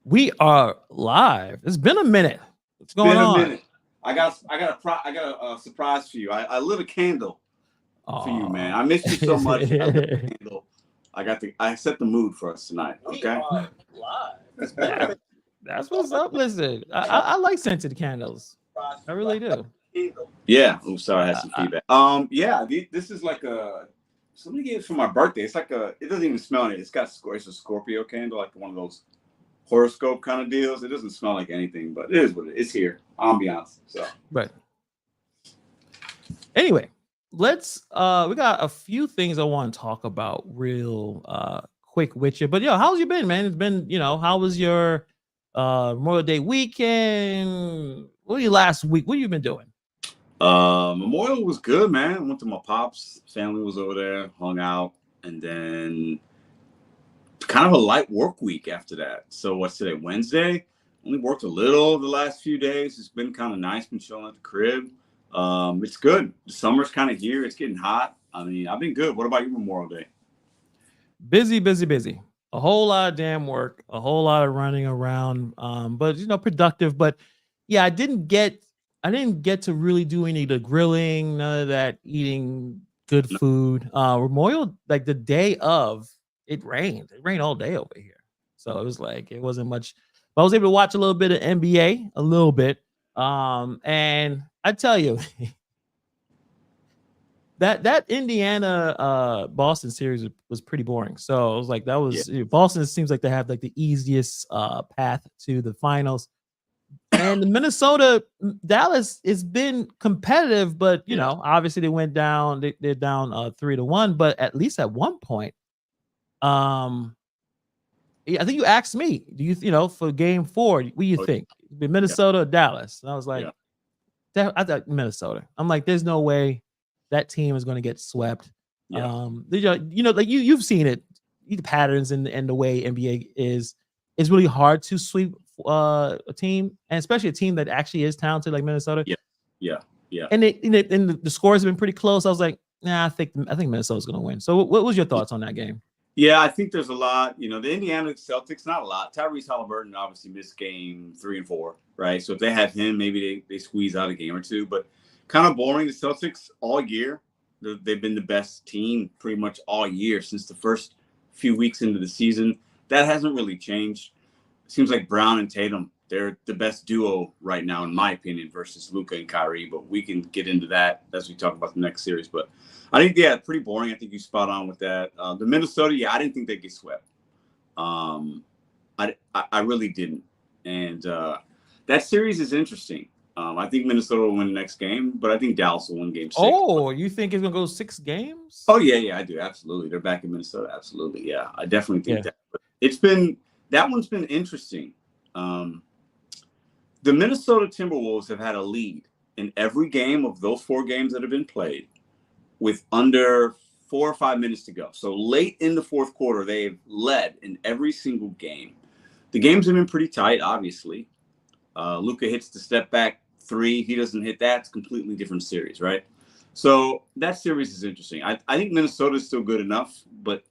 We are live. It's been a minute. What's going Been a on? minute. I got a surprise for you. I lit a candle for you, man. Oh. I missed you so much. I lit a candle. I set the mood for us tonight. Okay. That- that's what's up. Listen, I like scented candles. I really do. Yeah. Oh, sorry, I had some I, feedback. Yeah. This is like a somebody gave it for my birthday. It's like a. It doesn't even smell it. It's a Scorpio candle, like one of those horoscope kind of deals. It doesn't smell like anything, but it is what it is. It's here. Ambiance. So. but anyway, let's we got a few things I want to talk about real quick with you. But how's you been, man? It's been, how was your Memorial Day weekend? What were you last week? What have you been doing? Memorial was good, man. I went to my pops. Family was over there, hung out, and then kind of a light work week after that. So what's today? Wednesday. Only worked a little the last few days. It's been kind of nice. Been chilling at the crib. It's good. The summer's kind of here. It's getting hot. I mean, I've been good. What about your Memorial Day? Busy, busy, busy. A whole lot of damn work, a whole lot of running around, but productive. But yeah, I didn't get to really do any of the grilling, none of that eating good No. food. Memorial, like the day of, it rained. It rained all day over here. So it was like it wasn't much. But I was able to watch a little bit of NBA, a little bit. And I tell you, that Indiana Boston series was pretty boring. So I was like, that Yeah. was Boston seems like they have like the easiest path to the finals. And the Minnesota Dallas has been competitive, but Yeah. obviously they went down. They're down 3-1, but at least at one point, um, yeah, I think you asked me, do for game 4, what do you Oh, think? yeah. Minnesota or Dallas? And I was like, Yeah. I thought Minnesota. I'm like, there's no way that team is going to get swept. Yeah. Like you've seen it, the patterns and the way NBA is. It's really hard to sweep a team, and especially a team that actually is talented like Minnesota. Yeah. Yeah. Yeah. And the scores have been pretty close. I was like, nah, I think Minnesota's going to win. So, what was your thoughts on that game? Yeah, I think there's a lot. The Indiana Celtics, not a lot. Tyrese Halliburton obviously missed game 3 and 4, right? So if they have him, maybe they squeeze out a game or two. But kind of boring. The Celtics all year, they've been the best team pretty much all year since the first few weeks into the season. That hasn't really changed. It seems like Brown and Tatum, they're the best duo right now, in my opinion, versus Luka and Kyrie. But we can get into that as we talk about the next series. But I think, yeah, pretty boring. I think you spot on with that. The Minnesota, yeah, I didn't think they'd get swept. I really didn't. And that series is interesting. I think Minnesota will win the next game, but I think Dallas will win game 6. Oh, you think it's going to go 6 games? Oh, yeah, I do. Absolutely. They're back in Minnesota. Absolutely. Yeah, I definitely think Yeah. that. But that one's been interesting. The Minnesota Timberwolves have had a lead in every game of those 4 games that have been played with under 4 or 5 minutes to go. So late in the fourth quarter, they've led in every single game. The games have been pretty tight, obviously. Luka hits the step back 3. He doesn't hit that. It's a completely different series, right? So that series is interesting. I think Minnesota is still good enough, but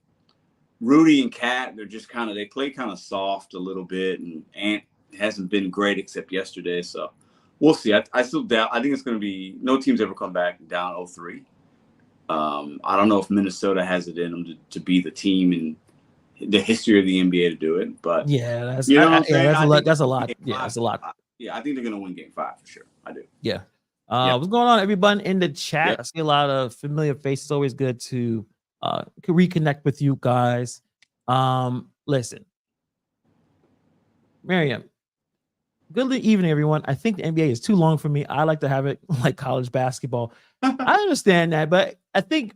Rudy and Cat, they play kind of soft a little bit, and Ant hasn't been great except yesterday. So we'll see. I still doubt. I think it's going to be no team's ever come back down 0-3. I don't know if Minnesota has it in them to be the team in the history of the NBA to do it, but Yeah, that's you know what I'm saying? that's a I lot. think That's a lot. game Yeah, five. that's a lot. I think they're going to win game 5 for sure. I do. Yeah. Yeah. What's going on, everybody in the chat? Yeah. I see a lot of familiar faces. Always good to reconnect with you guys. Listen, Miriam. Good evening, everyone. I think the NBA is too long for me. I like to have it like college basketball. I understand that, but I think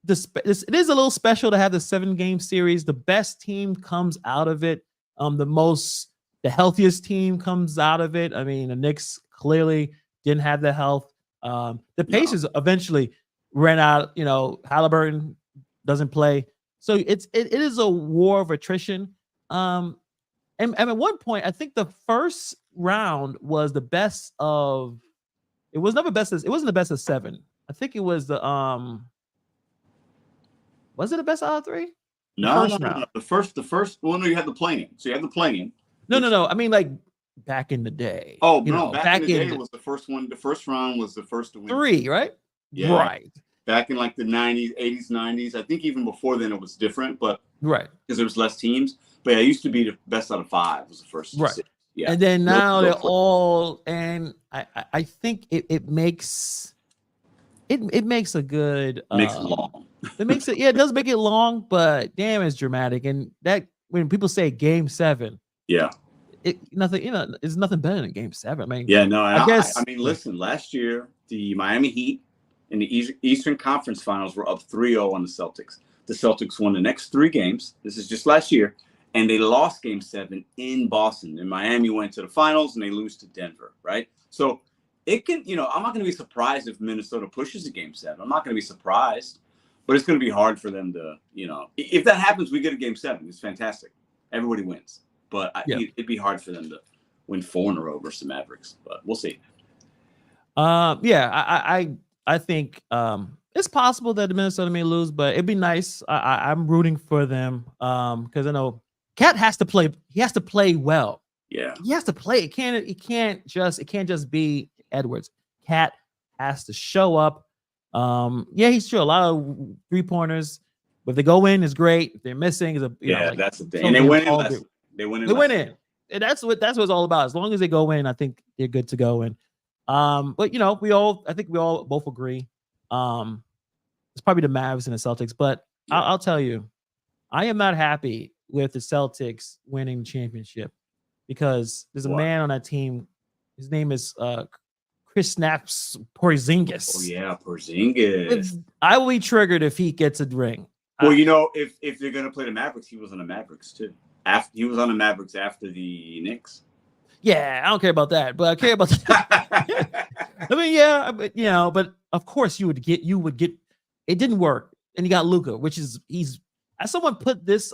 it is a little special to have the 7-game series. The best team comes out of it. The healthiest team comes out of it. I mean, the Knicks clearly didn't have the health. The Pacers eventually ran out. Halliburton doesn't play, so it is a war of attrition. And at one point, I think the first round was the best of. It was never best. It wasn't the best of 7. I think it was the Was it the best out of 3? No. The first. Well, no, you had the play-in. So you had the play-in. No. I mean, like back in the day. Oh You no, know, back in back the day in it was the first one. The first round was the first to win. 3, right? Yeah. Right. Back in like the 90s, 80s, 90s. I think even before then it was different, but Right. because there was less teams. But yeah, it used to be the best out of 5 was the first Right. 6. Yeah. And then Those now go they're quick. all, and I think it makes it makes a good Makes it long. it makes it, yeah, it does make it long, but damn, it's dramatic. And that when people say game 7, Yeah. it nothing, you know, it's nothing better than game 7. I mean, Yeah, no, I guess I mean, listen, last year the Miami Heat in the Eastern Conference Finals were up 3-0 on the Celtics. The Celtics won the next 3 games. This is just last year, and they lost game 7 in Boston. And Miami went to the finals and they lose to Denver, right? So it can, you know, I'm not going to be surprised if Minnesota pushes a game 7. I'm not going to be surprised, but it's going to be hard for them to, you know, if that happens, we get a game 7. It's fantastic. Everybody wins, but Yeah. it'd be hard for them to win 4 in a row versus the Mavericks, but we'll see. Yeah, I think it's possible that the Minnesota may lose, but it'd be nice. I'm rooting for them because I know Cat has to play. He has to play well. Yeah, He has to play. It can't just be Edwards. Cat has to show up. Yeah, he's true. A lot of 3-pointers. But if they go in, it's great. If they're missing, is a that's the thing. And they win in. They win in. They win in. And that's what it's all about. As long as they go in, I think they're good to go. And but you know, I think we all both agree. It's probably the Mavs and the Celtics, but Yeah. I'll tell you, I am not happy with the Celtics winning the championship because there's a man on that team. His name is Kristaps Porzingis. Oh yeah, Porzingis. I will be triggered if he gets a ring. Well, you know, if they're gonna play the Mavericks, he was on the Mavericks too. He was on the Mavericks after the Knicks. Yeah, I don't care about that, but I care about that. I mean, yeah, but, you know, but of course you would get. It didn't work, and you got Luka, which is as someone put this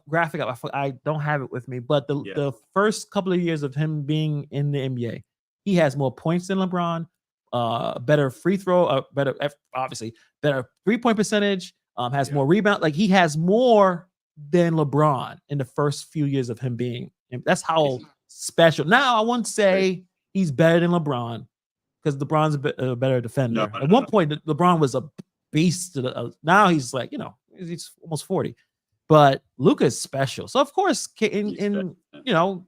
graphic up. I don't have it with me, but the first couple of years of him being in the NBA, he has more points than LeBron, better free throw, better 3-point percentage, has more rebound. Like he has more than LeBron in the first few years of him being. That's how special. Now I wouldn't say he's better than LeBron because LeBron's a better defender. At one point, LeBron was a beast. Now he's like, you know, he's almost 40. But Luka is special. So of course, you know,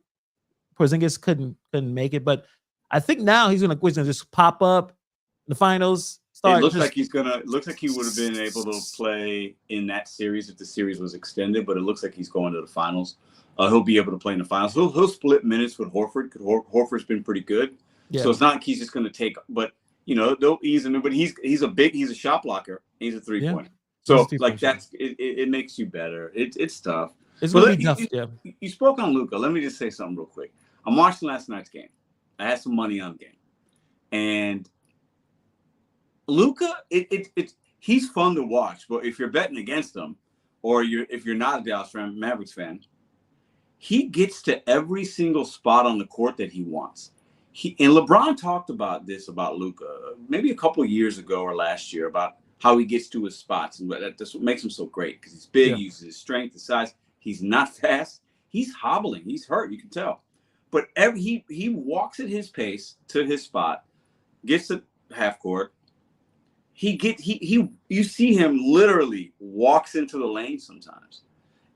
Porzingis couldn't make it, but I think now he's gonna just pop up in the finals. It looks like he would have been able to play in that series if the series was extended, but it looks like he's going to the finals. He'll be able to play in the finals. He'll split minutes with Horford because Horford's been pretty good. Yeah. So it's not like he's just going to take, but you know they'll ease him. But he's a shot blocker. He's a 3-pointer. So like it makes you better. It's tough. It's gonna be tough. You spoke on Luka. Let me just say something real quick. I'm watching last night's game. I had some money on the game, and Luka, he's fun to watch. But if you're betting against him, or if you're not a Dallas Mavericks fan, he gets to every single spot on the court that he wants. And LeBron talked about Luka maybe a couple of years ago or last year about how he gets to his spots, and that's what makes him so great because he's big, he uses his strength, his size. He's not fast. He's hobbling. He's hurt. You can tell. But he walks at his pace to his spot, gets to half court. You see him literally walks into the lane sometimes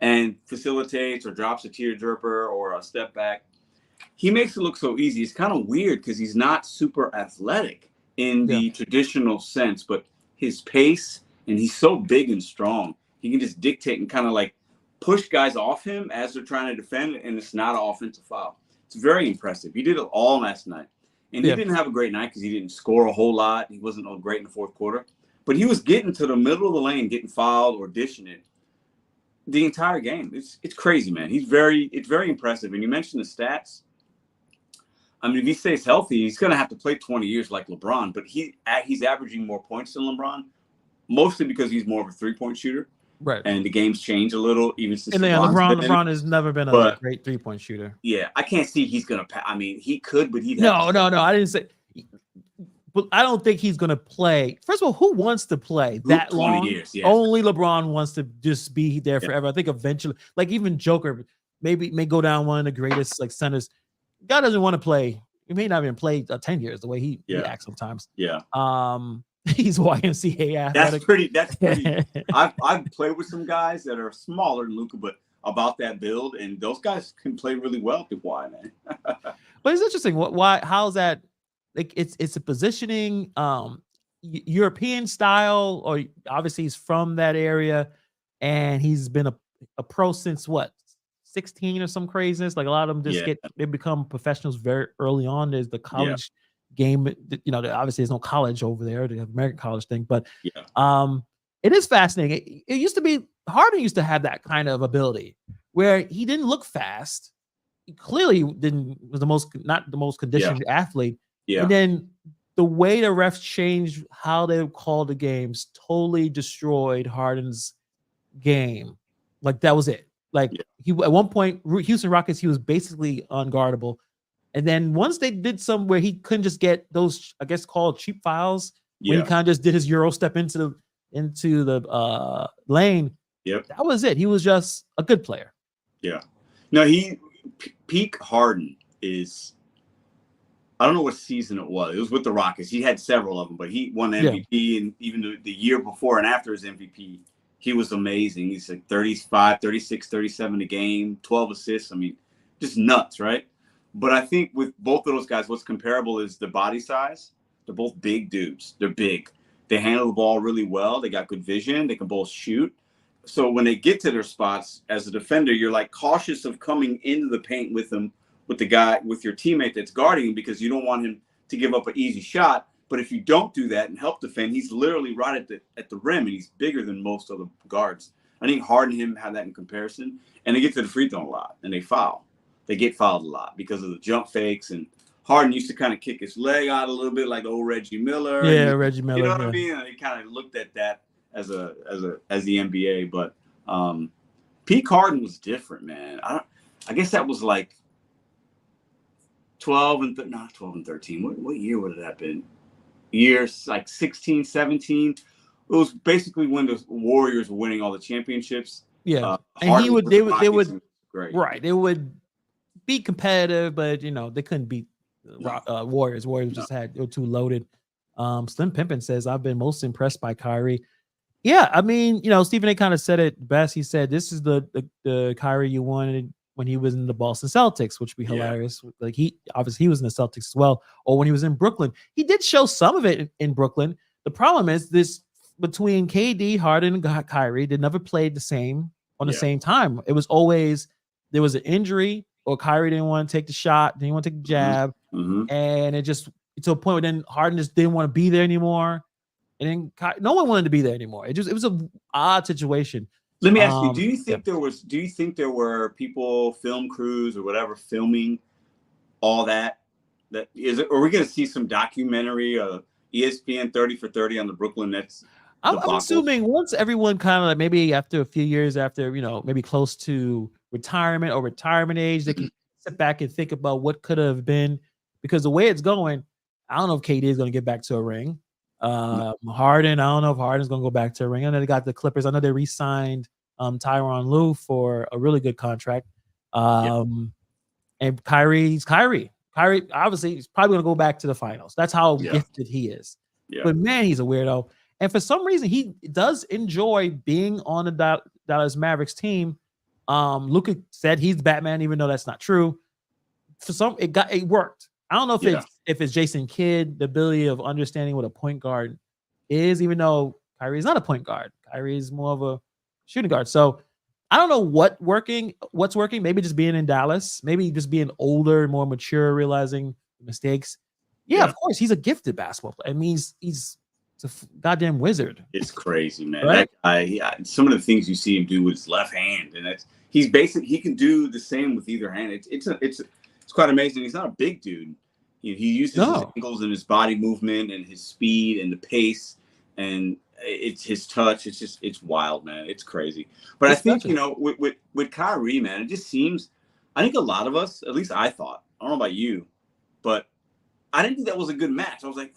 and facilitates or drops a teardropper or a step back. He makes it look so easy. It's kind of weird because he's not super athletic in the traditional sense, but his pace, and he's so big and strong, he can just dictate and kind of like push guys off him as they're trying to defend, and it's not an offensive foul. It's very impressive. He did it all last night. And he didn't have a great night because he didn't score a whole lot. He wasn't all great in the fourth quarter. But he was getting to the middle of the lane, getting fouled or dishing it the entire game. It's crazy, man. It's very impressive. And you mentioned the stats. I mean, if he stays healthy, he's going to have to play 20 years like LeBron. But he's averaging more points than LeBron, mostly because he's more of a 3-point shooter. Right. And the game's changed a little even since LeBron has never been a great 3-point shooter. Yeah, I can't see he's going to – I mean, he could, but he'd have No, I didn't say – but I don't think he's going to play. First of all, who wants to play that 20 long? Years, yeah. Only LeBron wants to just be there forever. I think eventually – like even Joker maybe may go down one of the greatest like centers. Guy doesn't want to play. He may not even play 10 years the way he acts sometimes. Yeah. He's YMCA athletic. That's pretty. I've played with some guys that are smaller than Luka, but about that build, and those guys can play really well at Kawhi, man. But it's interesting. Why? How's that? Like it's a positioning, European style, or obviously he's from that area, and he's been a pro since what 16 or some craziness. Like a lot of them just they become professionals very early on. There's the college game, obviously there's no college over there, the American college thing, but it is fascinating. It used to be Harden used to have that kind of ability where he didn't look fast. He clearly was not the most conditioned athlete. Yeah. And then the way the refs changed how they called the games totally destroyed Harden's game. Like that was it. Like he at one point, Houston Rockets, he was basically unguardable. And then once they did some where he couldn't just get those, I guess called cheap fouls, when he kind of just did his Euro step into the lane. Yep. That was it. He was just a good player. Yeah. No, peak Harden is, I don't know what season it was. It was with the Rockets. He had several of them, but he won MVP, and even the year before and after his MVP, he was amazing. He's like 35, 36, 37 a game, 12 assists. I mean, just nuts, right? But I think with both of those guys, what's comparable is the body size. They're both big dudes. They're big. They handle the ball really well. They got good vision. They can both shoot. So when they get to their spots as a defender, you're like cautious of coming into the paint with them, with the guy, with your teammate that's guarding him, because you don't want him to give up an easy shot. But if you don't do that and help defend, he's literally right at the rim, and he's bigger than most other guards. I think Harden and him have that in comparison. And they get to the free throw a lot, and they foul. They get fouled a lot because of the jump fakes. And Harden used to kind of kick his leg out a little bit like the old Reggie Miller. Yeah, Reggie Miller. You know what I mean? And he kind of looked at that as the NBA. But peak Harden was different, man. I guess that was like 12 and 13. What year would it have been? Years like 16, 17. It was basically when the Warriors were winning all the championships. Yeah, and they would great. Right. They would be competitive, but they couldn't beat Warriors. Warriors they were too loaded. Slim Pimpin says, I've been most impressed by Kyrie. Yeah, I mean, Stephen A kind of said it best. He said, this is the Kyrie you wanted when he was in the Boston Celtics, which would be hilarious. Like he was in the Celtics as well, or when he was in Brooklyn. He did show some of it in Brooklyn. The problem is this between KD, Harden, and Kyrie, they never played the same on the same time. It was always there was an injury, or Kyrie didn't want to take the shot, didn't want to take the jab, and it just to a point where then Harden just didn't want to be there anymore, and then no one wanted to be there anymore. It was an odd situation. Let me ask you: do you think there were people, film crews or whatever, filming all that? That is, are we going to see some documentary, ESPN 30 for 30 on the Brooklyn Nets? I'm assuming once everyone kind of like maybe after a few years after, maybe close to retirement or retirement age, they can sit back and think about what could have been, because the way it's going, I don't know if KD is going to get back to a ring. Harden, I don't know if Harden's going to go back to a ring. I know they got the Clippers. I know they re-signed Tyronn Lue for a really good contract. And Kyrie's Kyrie. Kyrie, obviously, he's probably going to go back to the finals. That's how gifted he is. Yeah. But man, he's a weirdo. And for some reason, he does enjoy being on the Dallas Mavericks team. Luka said he's Batman, even though that's not true. It worked. I don't know if it's Jason Kidd, the ability of understanding what a point guard is, even though Kyrie is not a point guard. Kyrie is more of a shooting guard. So I don't know what's working. Maybe just being in Dallas, maybe just being older, more mature, realizing mistakes. Yeah, of course, he's a gifted basketball player. I mean, he's a goddamn wizard. It's crazy, man. Right? That guy, some of the things you see him do with his left hand, and he can do the same with either hand. It's quite amazing. He's not a big dude. He uses his angles and his body movement and his speed and the pace, and it's his touch. It's wild, man. It's crazy. But I think with Kyrie, man, it just seems. I think a lot of us, at least I thought. I don't know about you, but I didn't think that was a good match. I was like,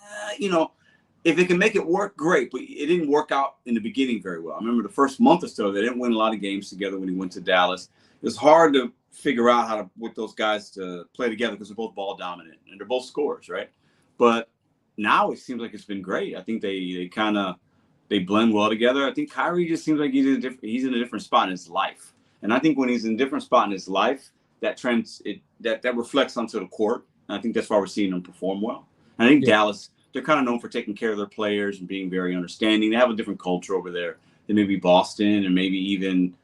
if they can make it work, great. But it didn't work out in the beginning very well. I remember the first month or so, they didn't win a lot of games together when he went to Dallas. it's hard to figure out how to with those guys to play together because they're both ball dominant and they're both scorers, right? But now it seems like it's been great. I think they kind of they blend well together. I think Kyrie just seems like he's in a different spot in his life, and I think when he's in a different spot in his life, that reflects onto the court. And I think that's why we're seeing him perform well. And I think Dallas, they're kind of known for taking care of their players and being very understanding. They have a different culture over there than maybe Boston and maybe even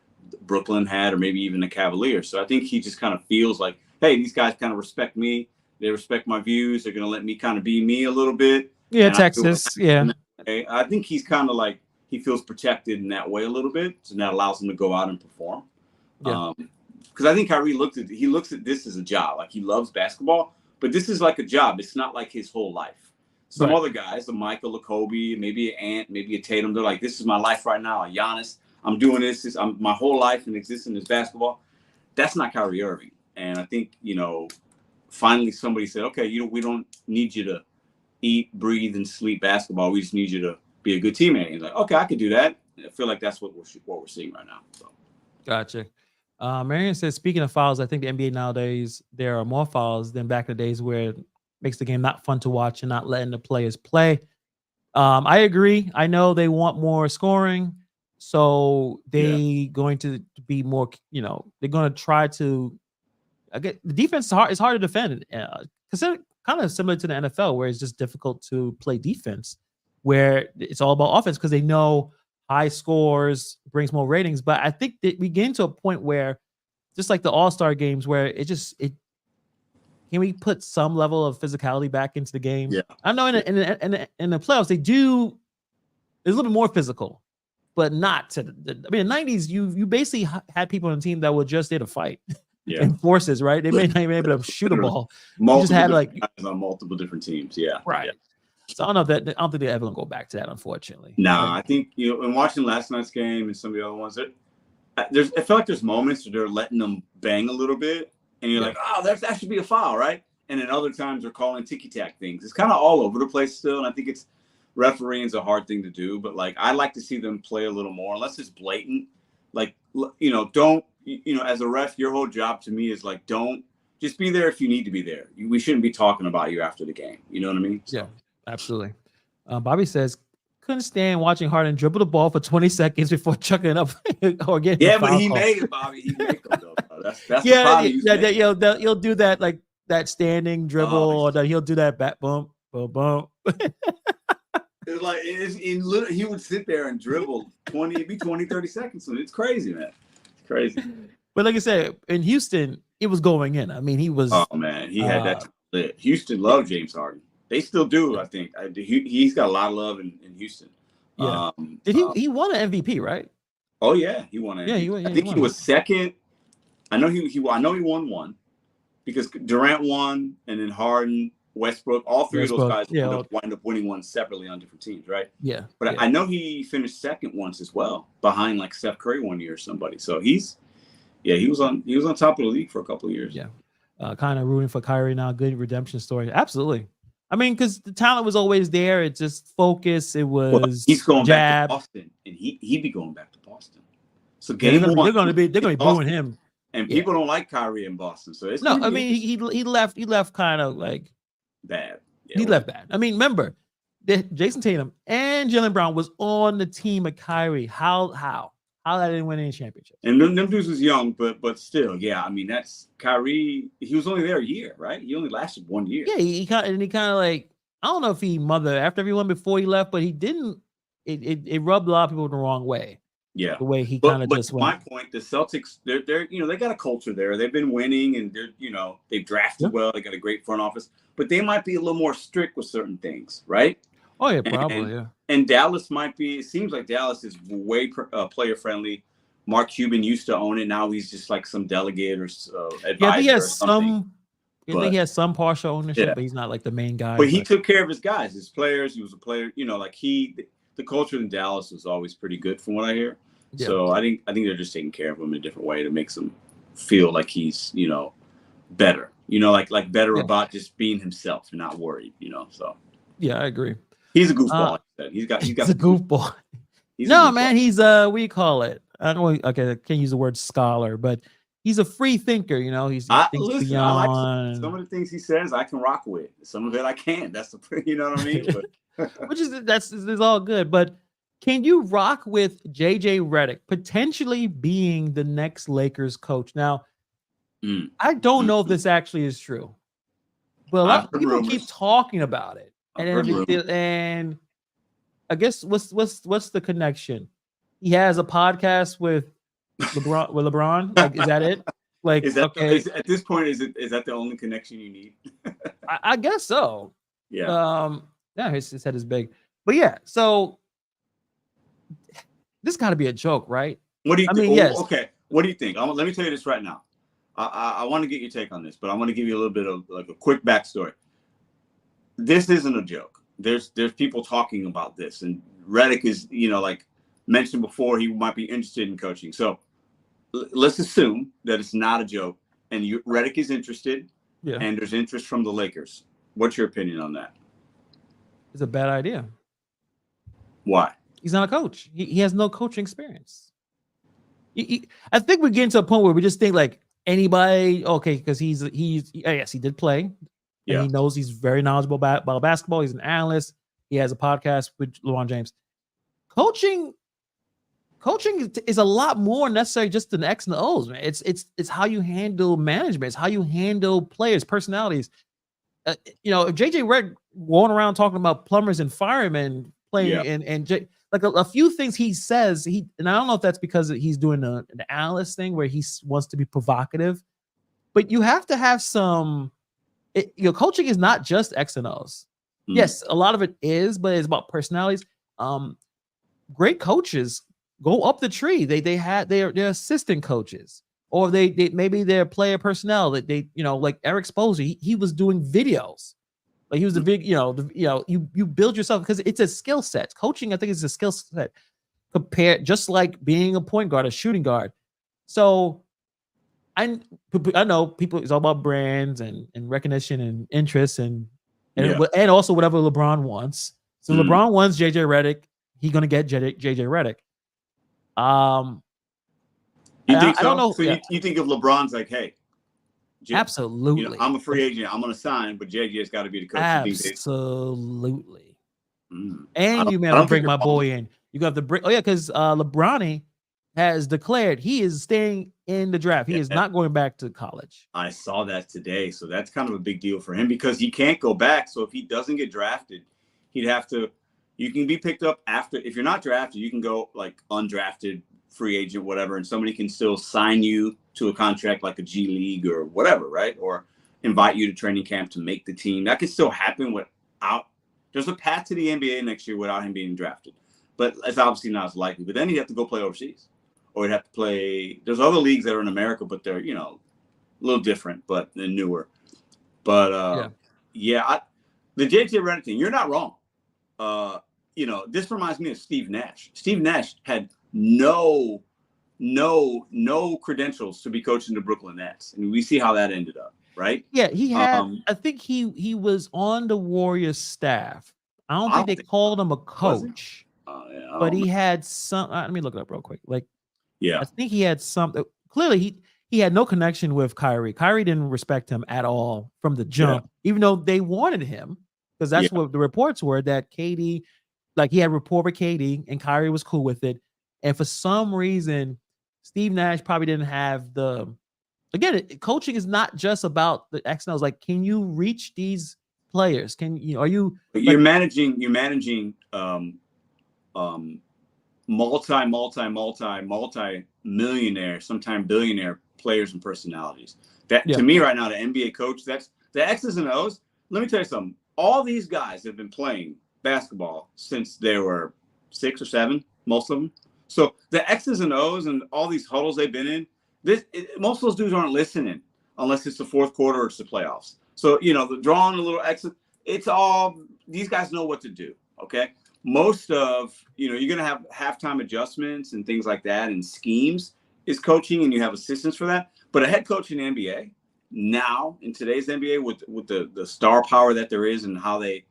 Brooklyn had, or maybe even the Cavaliers. So I think he just kind of feels like, hey, these guys kind of respect me. They respect my views. They're going to let me kind of be me a little bit. Yeah, Texas. I think he's kind of like, he feels protected in that way a little bit. So that allows him to go out and perform. Yeah. Because I think Kyrie looks at this as a job. Like, he loves basketball, but this is like a job. It's not like his whole life. Some other guys, a Michael, a Kobe, maybe an Ant, maybe a Tatum, they're like, this is my life right now. A Giannis, I'm doing this. My whole life and existing is basketball. That's not Kyrie Irving. And I think, finally somebody said, okay, we don't need you to eat, breathe, and sleep basketball. We just need you to be a good teammate. And he's like, okay, I could do that. I feel like that's what we're seeing right now. So. Gotcha. Marion says, speaking of fouls, I think the NBA nowadays, there are more fouls than back in the days where it makes the game not fun to watch and not letting the players play. I agree. I know they want more scoring, so they going to be more, they're going to try to get the defense is hard. It's hard to defend because they're kind of similar to the NFL, where it's just difficult to play defense, where it's all about offense because they know high scores brings more ratings. But I think that we get into a point where, just like the All-Star games, where can we put some level of physicality back into the game? Yeah. I know in the playoffs they do. It's a little bit more physical, but not to the. I mean, in the 90s, you basically had people on the team that were just there to fight. Yeah. In forces, right? They may not even be able to shoot a ball. You just had like guys on multiple different teams. Yeah. Right. Yeah. So I don't think they're ever gonna go back to that, unfortunately. Nah, I think in watching last night's game and some of the other ones, I feel like there's moments where they're letting them bang a little bit, and you're like, oh, that should be a foul, right? And then other times they're calling ticky-tack things. It's kind of all over the place still, and I think refereeing's a hard thing to do, but like I like to see them play a little more, unless it's blatant. Like, don't, as a ref, your whole job to me is like, don't just be there if you need to be there. We shouldn't be talking about you after the game. You know what I mean? So. Yeah, absolutely. Bobby says, couldn't stand watching Harden dribble the ball for 20 seconds before chucking it up or getting but he made it, Bobby. He made it, though. That's the problem. He'll do that, like that standing dribble, or that he'll do that back bump, bump. It's like he would sit there and dribble 30 seconds. So it's crazy, man. It's crazy. But like I said, in Houston, it was going in. I mean, he was. Oh man, he had that lit. Houston loved James Harden. They still do, I think. He's got a lot of love in Houston. Yeah. Did he won an MVP, right? Oh yeah, he won an MVP. I think he was second. I know he won one because Durant won, and then Harden, Westbrook, all three of those guys wind up winning one separately on different teams, right? Yeah. But I know he finished second once as well, behind like Steph Curry one year or somebody. So he was on top of the league for a couple of years. Yeah. Kind of rooting for Kyrie now. Good redemption story. Absolutely. I mean, because the talent was always there. It just focus. It was he's going back to Boston, and he be going back to Boston. So game one, they're going to be booing him. And people don't like Kyrie in Boston. So it's I mean, he left kind of like bad. Yeah, he left bad. I mean, remember, Jason Tatum and Jaylen Brown was on the team of Kyrie. How that didn't win any championships? And them dudes was young, but still, yeah. I mean, that's Kyrie. He was only there a year, right? He only lasted 1 year. Yeah, he kind of like, I don't know if he mothered after everyone before he left, but he didn't. It rubbed a lot of people the wrong way. Yeah, the way he kind of just went. My point, the Celtics, they're they got a culture there. They've been winning, and they've drafted well. They got a great front office, but they might be a little more strict with certain things, right? Oh yeah, probably. Yeah. And Dallas might be. It seems like Dallas is way player friendly. Mark Cuban used to own it. Now he's just like some delegate or advisor. Yeah, I think he has some. I think he has some partial ownership, but he's not like the main guy. But he took care of his guys, his players. He was a player. The culture in Dallas was always pretty good, from what I hear. Yeah. So I think they're just taking care of him in a different way to make him feel like he's better. Like better about just being himself and not worried. So yeah, I agree. He's a goofball. Like I said. He's got a goofball. He's what do you call it? I can't use the word scholar, but he's a free thinker, he thinks Listen, I like some beyond. of the things he says. I can rock with. Some of it I can't. That's the you know what I mean. But Which is all good. But can you rock with JJ Redick potentially being the next Lakers coach? Now, I don't know if this actually is true, but a I've lot of heard people rumors. keep talking about it. I've And heard then rumors. and I guess what's the connection? He has a podcast with LeBron. Like, is that it? Like, Is that okay, at this point is that the only connection you need? I guess so. Yeah. Yeah, his head is big, but yeah. So this got to be a joke, right? What do you I think? mean, yes. Okay. What do you think? Let me tell you this right now. I want to get your take on this, but I want to give you a little bit of like a quick backstory. This isn't a joke. There's people talking about this, and Redick is, like mentioned before, he might be interested in coaching. So let's assume that it's not a joke, and Redick is interested, and there's interest from the Lakers. What's your opinion on that? It's a bad idea. Why? He's not a coach. He has no coaching experience. I think we're getting to a point where we just think like anybody, okay, because he's yes, he did play. And he knows he's very knowledgeable about basketball. He's an analyst. He has a podcast with LeBron James. Coaching is a lot more necessary just than X and O's, man. It's how you handle management. It's how you handle players, personalities. If JJ Redick going around talking about plumbers and firemen playing like a few things he says, and I don't know if that's because he's doing an analyst thing where he wants to be provocative, but you have to have some. Coaching is not just X and O's. Yes, a lot of it is, but it's about personalities. Great coaches go up the tree. They're assistant coaches, or they maybe they're player personnel that like Eric Spoelstra. He was doing videos. Like he was the big, you build yourself because it's a skill set. Coaching, I think, is a skill set compared just like being a point guard, a shooting guard. So I know people, it's all about brands and recognition and interest and also whatever LeBron wants. So LeBron wants JJ Redick. He's gonna get JJ Redick. You think so? I don't know. So you think if LeBron's like, hey, absolutely, I'm a free agent, I'm gonna sign, but JJ's got to be the coach. Absolutely. And you man, bring my boy in. You got to bring. Oh yeah, because LeBron has declared he is staying in the draft. He is not going back to college. I saw that today. So that's kind of a big deal for him because he can't go back. So if he doesn't get drafted, he'd have to, you can be picked up after, if you're not drafted, you can go like undrafted, free agent, whatever, and somebody can still sign you to a contract like a G League or whatever, right? Or invite you to training camp to make the team. That could still happen without, there's a path to the NBA next year without him being drafted. But it's obviously not as likely. But then he'd have to go play overseas. Or he'd have to play. There's other leagues that are in America, but they're a little different, but they're newer. But the JJ Redick thing, you're not wrong. This reminds me of Steve Nash. Steve Nash had no credentials to be coaching the Brooklyn Nets, and we see how that ended up, right? Yeah, he had. I think he was on the Warriors staff. I don't think they called him a coach, but he had some. Let me look it up real quick. I think he had something. Clearly, he had no connection with Kyrie. Kyrie didn't respect him at all from the jump, even though they wanted him, because that's what the reports were, that KD, like he had rapport with KD and Kyrie was cool with it. And for some reason, Steve Nash probably didn't have coaching is not just about the X and O's. Like, can you reach these players? You're managing multi-millionaire, sometimes billionaire players and personalities. To me right now, the NBA coach, that's the X's and O's. Let me tell you something. All these guys have been playing basketball since they were 6 or 7, most of them. So the X's and O's and all these huddles they've been in, most of those dudes aren't listening unless it's the fourth quarter or it's the playoffs. So, the drawing a little exit, it's all, these guys know what to do. Okay. Most of, you're going to have halftime adjustments and things like that, and schemes is coaching, and you have assistants for that. But a head coach in the NBA now, in today's NBA, with the star power that there is and how they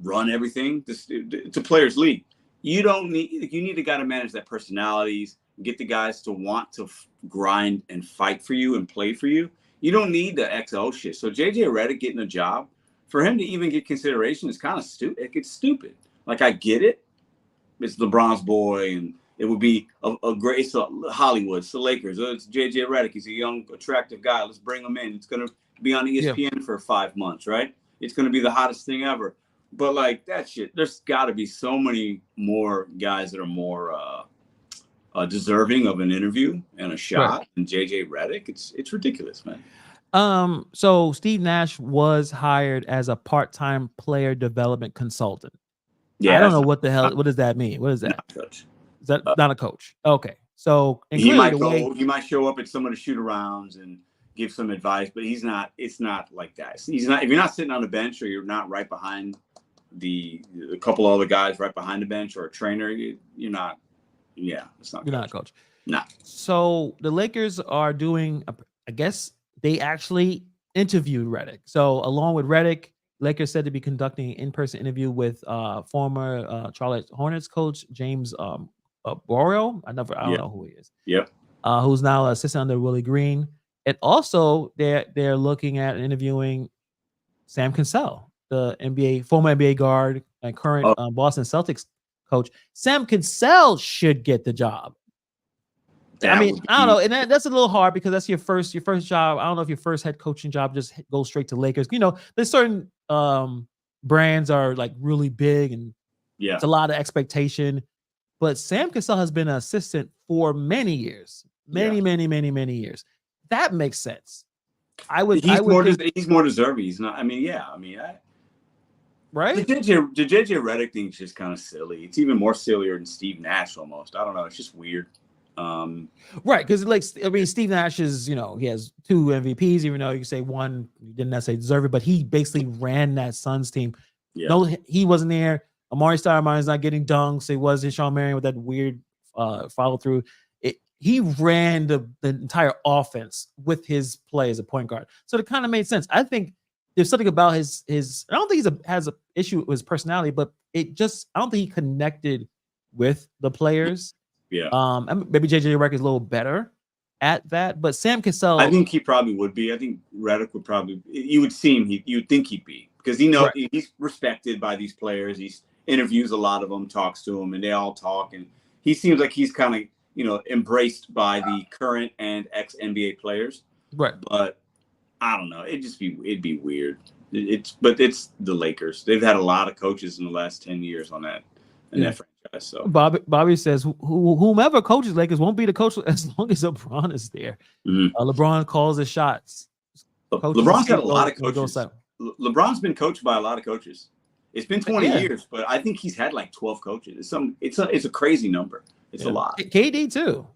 run everything, it's a players' league. You need a guy to manage that personalities, get the guys to want to grind and fight for you and play for you, you don't need the XO shit. So JJ Redick getting a job, for him to even get consideration is kind of stupid. It's stupid. Like, I get it. It's LeBron's boy, and it would be a great, it's Hollywood, it's the Lakers. It's JJ Redick. He's a young, attractive guy. Let's bring him in. It's going to be on ESPN for 5 months, right? It's going to be the hottest thing ever. But, like, that shit, there's got to be so many more guys that are more deserving of an interview and a shot than JJ Redick. It's ridiculous, man. So Steve Nash was hired as a part-time player development consultant. Yeah, I don't know what the hell. What does that mean? What is that? Not a coach. Is that not a coach? Okay, so he might go. He might show up at some of the shoot-arounds and give some advice, but he's not. It's not like that. He's not. If you're not sitting on the bench or you're not right behind a couple other guys right behind the bench or a trainer, you're not. Yeah, it's not. You're not a coach. No. So the Lakers are doing. I guess they actually interviewed Redick. So along with Redick, Lakers said to be conducting an in-person interview with former Charlotte Hornets coach James Borrell. I don't know who he is. Yep. Who's now assistant under Willie Green. And also they're looking at interviewing Sam Cassell, the former NBA guard and current Boston Celtics coach. Sam Cassell should get the job. I mean, I don't know, and that's a little hard because that's your first job. I don't know if your first head coaching job just goes straight to Lakers. You know, there's certain brands are like really big and it's a lot of expectation. But Sam Cassell has been an assistant for many years, many years. That makes sense. He's more deserving. He's not. I mean, right. The JJ Redick thing is just kind of silly. It's even more sillier than Steve Nash almost. I don't know. It's just weird. Right, because Steve Nash is, he has 2 MVPs, even though you can say one didn't necessarily deserve it, but he basically ran that Suns team. Yeah. No, he wasn't there. Amari Stoudemire's not getting dunks. It wasn't Sean Marion with that weird follow through. He ran the entire offense with his play as a point guard, so it kind of made sense. I think there's something about his. I don't think has an issue with his personality, but I don't think he connected with the players. Yeah. Maybe JJ Redick is a little better at that, but Sam Cassell, I think he probably would be. I think Redick would probably. You would see him. You would think he'd be, because he's respected by these players. He interviews a lot of them, talks to them, and they all talk. And he seems like he's kind of embraced by the current and ex NBA players. Right. But I don't know. It'd be weird. It's the Lakers. They've had a lot of coaches in the last 10 years on that. That franchise. So Bobby says whomever coaches Lakers won't be the coach as long as LeBron is there. Mm-hmm. LeBron calls the shots. LeBron's got a lot of coaches. LeBron's been coached by a lot of coaches. It's been 20 years, but I think he's had like 12 coaches. It's a crazy number. It's a lot. KD too.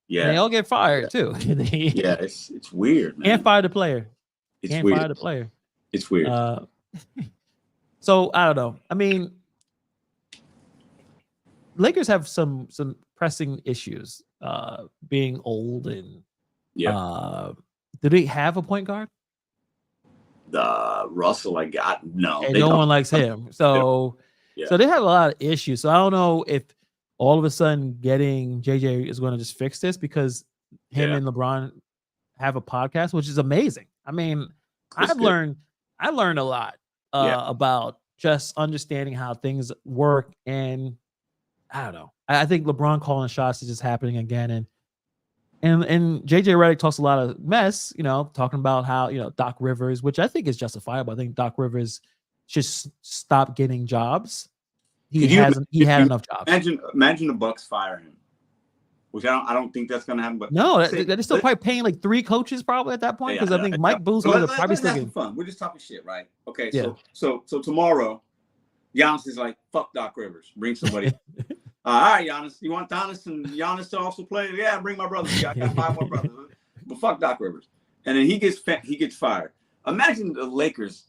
Yeah, they all get fired too. It's weird, man. Can't fire the player. Fire the player. It's weird. So I don't know. I mean, Lakers have some pressing issues, being old and do they have a point guard? Russell, I got no. And no one likes him, so they have a lot of issues. So I don't know if all of a sudden getting JJ is going to just fix this, because him and LeBron have a podcast, which is amazing. I mean, I learned a lot about just understanding how things work, and I don't know. I think LeBron calling shots is just happening again, and JJ Redick talks a lot of mess, talking about how Doc Rivers, which I think is justifiable. I think Doc Rivers should stop getting jobs. He had enough jobs. Imagine the Bucks fire him, which I don't think that's going to happen. But no, they're still probably paying like 3 coaches probably at that point, because I think Mike Boozler is probably still getting fun. We're just talking shit, right? Okay, so tomorrow, Giannis is like, fuck Doc Rivers, bring somebody. All right, Giannis, you want Giannis to also play? Yeah, bring my brothers. I got 5 more brothers, but fuck Doc Rivers. And then he gets fired. Imagine the Lakers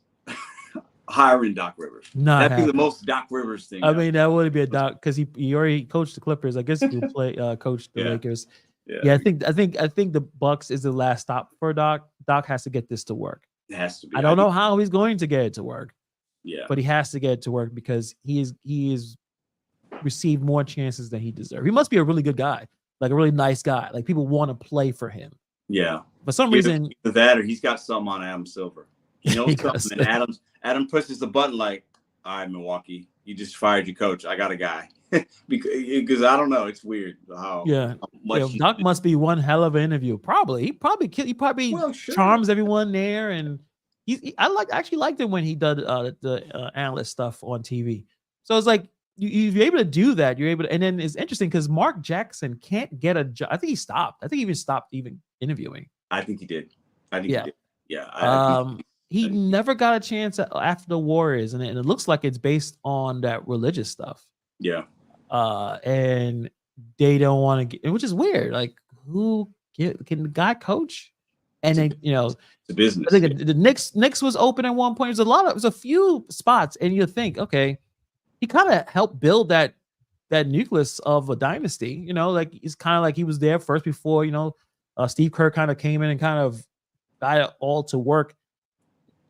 hiring Doc Rivers. That'd be the most Doc Rivers thing. I mean, that would be a Doc, because he already coached the Clippers. I guess he will play coach the Lakers. Yeah, I think the Bucks is the last stop for Doc. Doc has to get this to work. It has to be. I don't know how he's going to get it to work. Yeah, but he has to get it to work, because he is received more chances than he deserves. He must be a really good guy. like a really nice guy. Like people want to play for him. Yeah. For some reason, either that or he's got something on Adam Silver. He knows something, and Adam pushes the button like, all right, Milwaukee, you just fired your coach. I got a guy. because I don't know. It's weird how much Doc must be one hell of an interview. He probably charms everyone there, and I actually liked him when he did the analyst stuff on TV. So it's like you're able to do that. You're able to, and then it's interesting because Mark Jackson can't get a job. I think he stopped. I think he even stopped interviewing. I think he did. He did. Yeah. He never got a chance after the Warriors, and it looks like it's based on that religious stuff. Yeah. And they don't want to get, which is weird. Like, can the guy coach? And then it's a business. I think the Knicks was open at one point. There's a few spots, and you think, okay, he kind of helped build that nucleus of a dynasty. Like it's kind of like he was there first before Steve Kerr kind of came in and kind of got it all to work.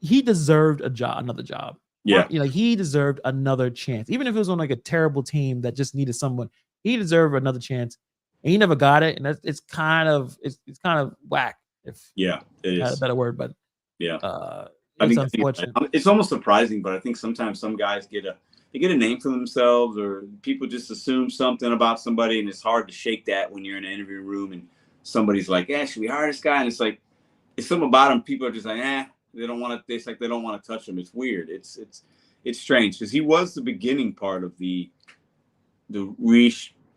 He deserved another job. Yeah. He deserved another chance. Even if it was on like a terrible team that just needed someone, he deserved another chance. And he never got it. And it's kind of whack. It is a better word, but yeah. It's unfortunate. It's almost surprising, but I think sometimes some guys get a name for themselves, or people just assume something about somebody, and it's hard to shake that when you're in an interview room and somebody's like, "Yeah, should we hire this guy?" And it's like, it's something about him. People are just like, they don't want to. It's like they don't want to touch him. It's weird. It's strange because he was the beginning part of the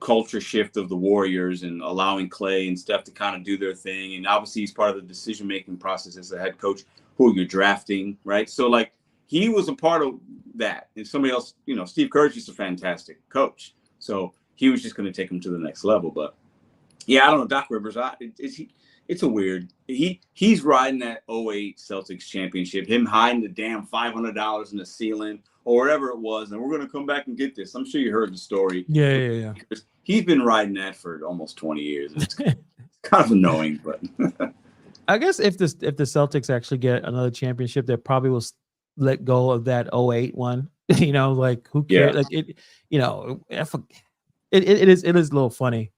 culture shift of the Warriors and allowing Clay and Steph to kind of do their thing. And obviously he's part of the decision-making process as a head coach, who you're drafting, right? So like he was a part of that. And somebody else, Steve Kerr's just a fantastic coach. So he was just going to take him to the next level. But yeah, I don't know. Doc Rivers, it's a weird, he's riding that 08 Celtics championship, him hiding the damn $500 in the ceiling or whatever it was, and we're going to come back and get this. I'm sure you heard the story. Yeah. He's been riding that for almost 20 years. It's kind of annoying, but I guess if the Celtics actually get another championship, they probably will let go of that 08 one. Like who cares? Yeah. Like it is a little funny.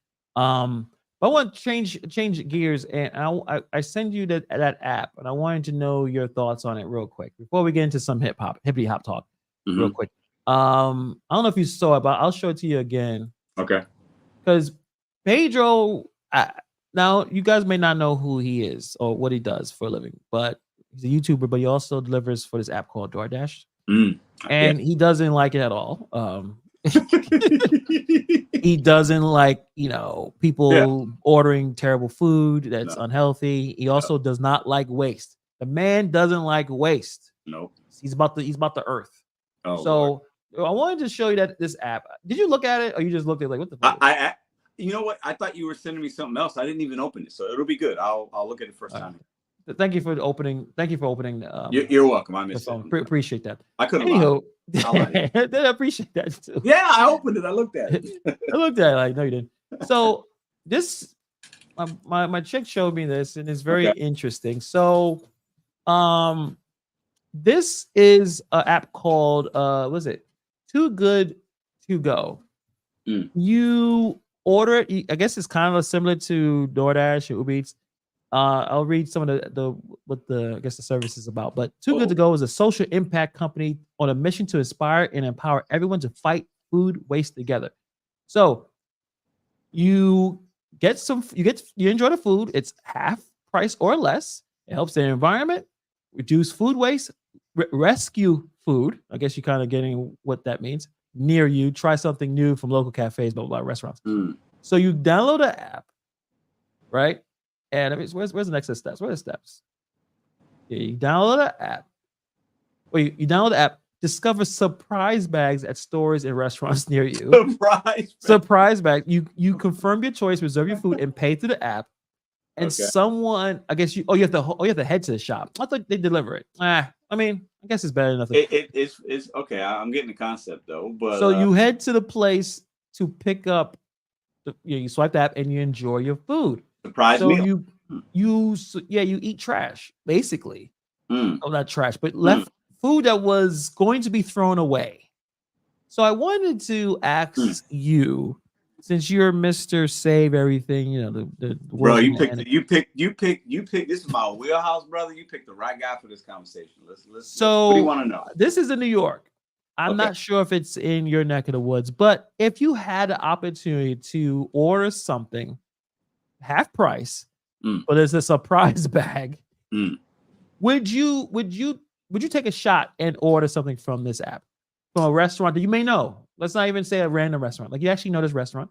I want to change gears, and I send you that app, and I wanted to know your thoughts on it real quick before we get into some hippity hop talk. Mm-hmm. Real quick. I don't know if you saw it, but I'll show it to you again. Okay. Because Pedro, now you guys may not know who he is or what he does for a living, but he's a YouTuber, but he also delivers for this app called DoorDash, and he doesn't like it at all. He doesn't like, people ordering terrible food that's unhealthy. He also does not like waste. The man doesn't like waste. Nope. He's about the earth. Oh, so Lord. I wanted to show you this app. Did you look at it, or you just looked at it like, what the fuck? I you know what? I thought you were sending me something else. I didn't even open it, so it'll be good. I'll look at it first time. Thank you for opening. You're welcome. I missed it. Appreciate that. I couldn't. I appreciate that too. Yeah, I opened it. I looked at it. I looked at it like, no, you didn't. So this, my chick showed me this, and it's very interesting. So, this is an app called what is it? Too Good to Go. You order it. I guess it's kind of similar to DoorDash or Uber Eats. I'll read some of what the service is about. But Too Good to Go is a social impact company on a mission to inspire and empower everyone to fight food waste together. So you enjoy the food. It's half price or less. It helps the environment, reduce food waste, rescue food. I guess you're kind of getting what that means. Near you, try something new from local cafes, blah, blah, blah, restaurants. So you download the app, right? And where's the next steps? Where are the steps? Yeah, you download the app. You download the app. Discover surprise bags at stores and restaurants near you. Surprise bag. You confirm your choice, reserve your food, and pay through the app. And someone, I guess you have to head to the shop. I thought they deliver it. I mean, I guess it's better than nothing. It's okay. I'm getting the concept though. But so you head to the place to pick up. You swipe the app and you enjoy your food. Surprise meal. You eat trash basically. Oh, not trash, but left food that was going to be thrown away. So I wanted to ask you, since you're Mr. Save Everything, the Bro, world's gonna end. you pick. This is my wheelhouse, brother. You picked the right guy for this conversation. Let's. What do you So want to know? this is in New York. I'm Okay. not sure if it's in your neck of the woods, but if you had the opportunity to order something half price, Mm. but it's a surprise bag, Mm. would you take a shot and order something from this app, from a restaurant that you may know? Let's not even say a random restaurant. Like you actually know this restaurant,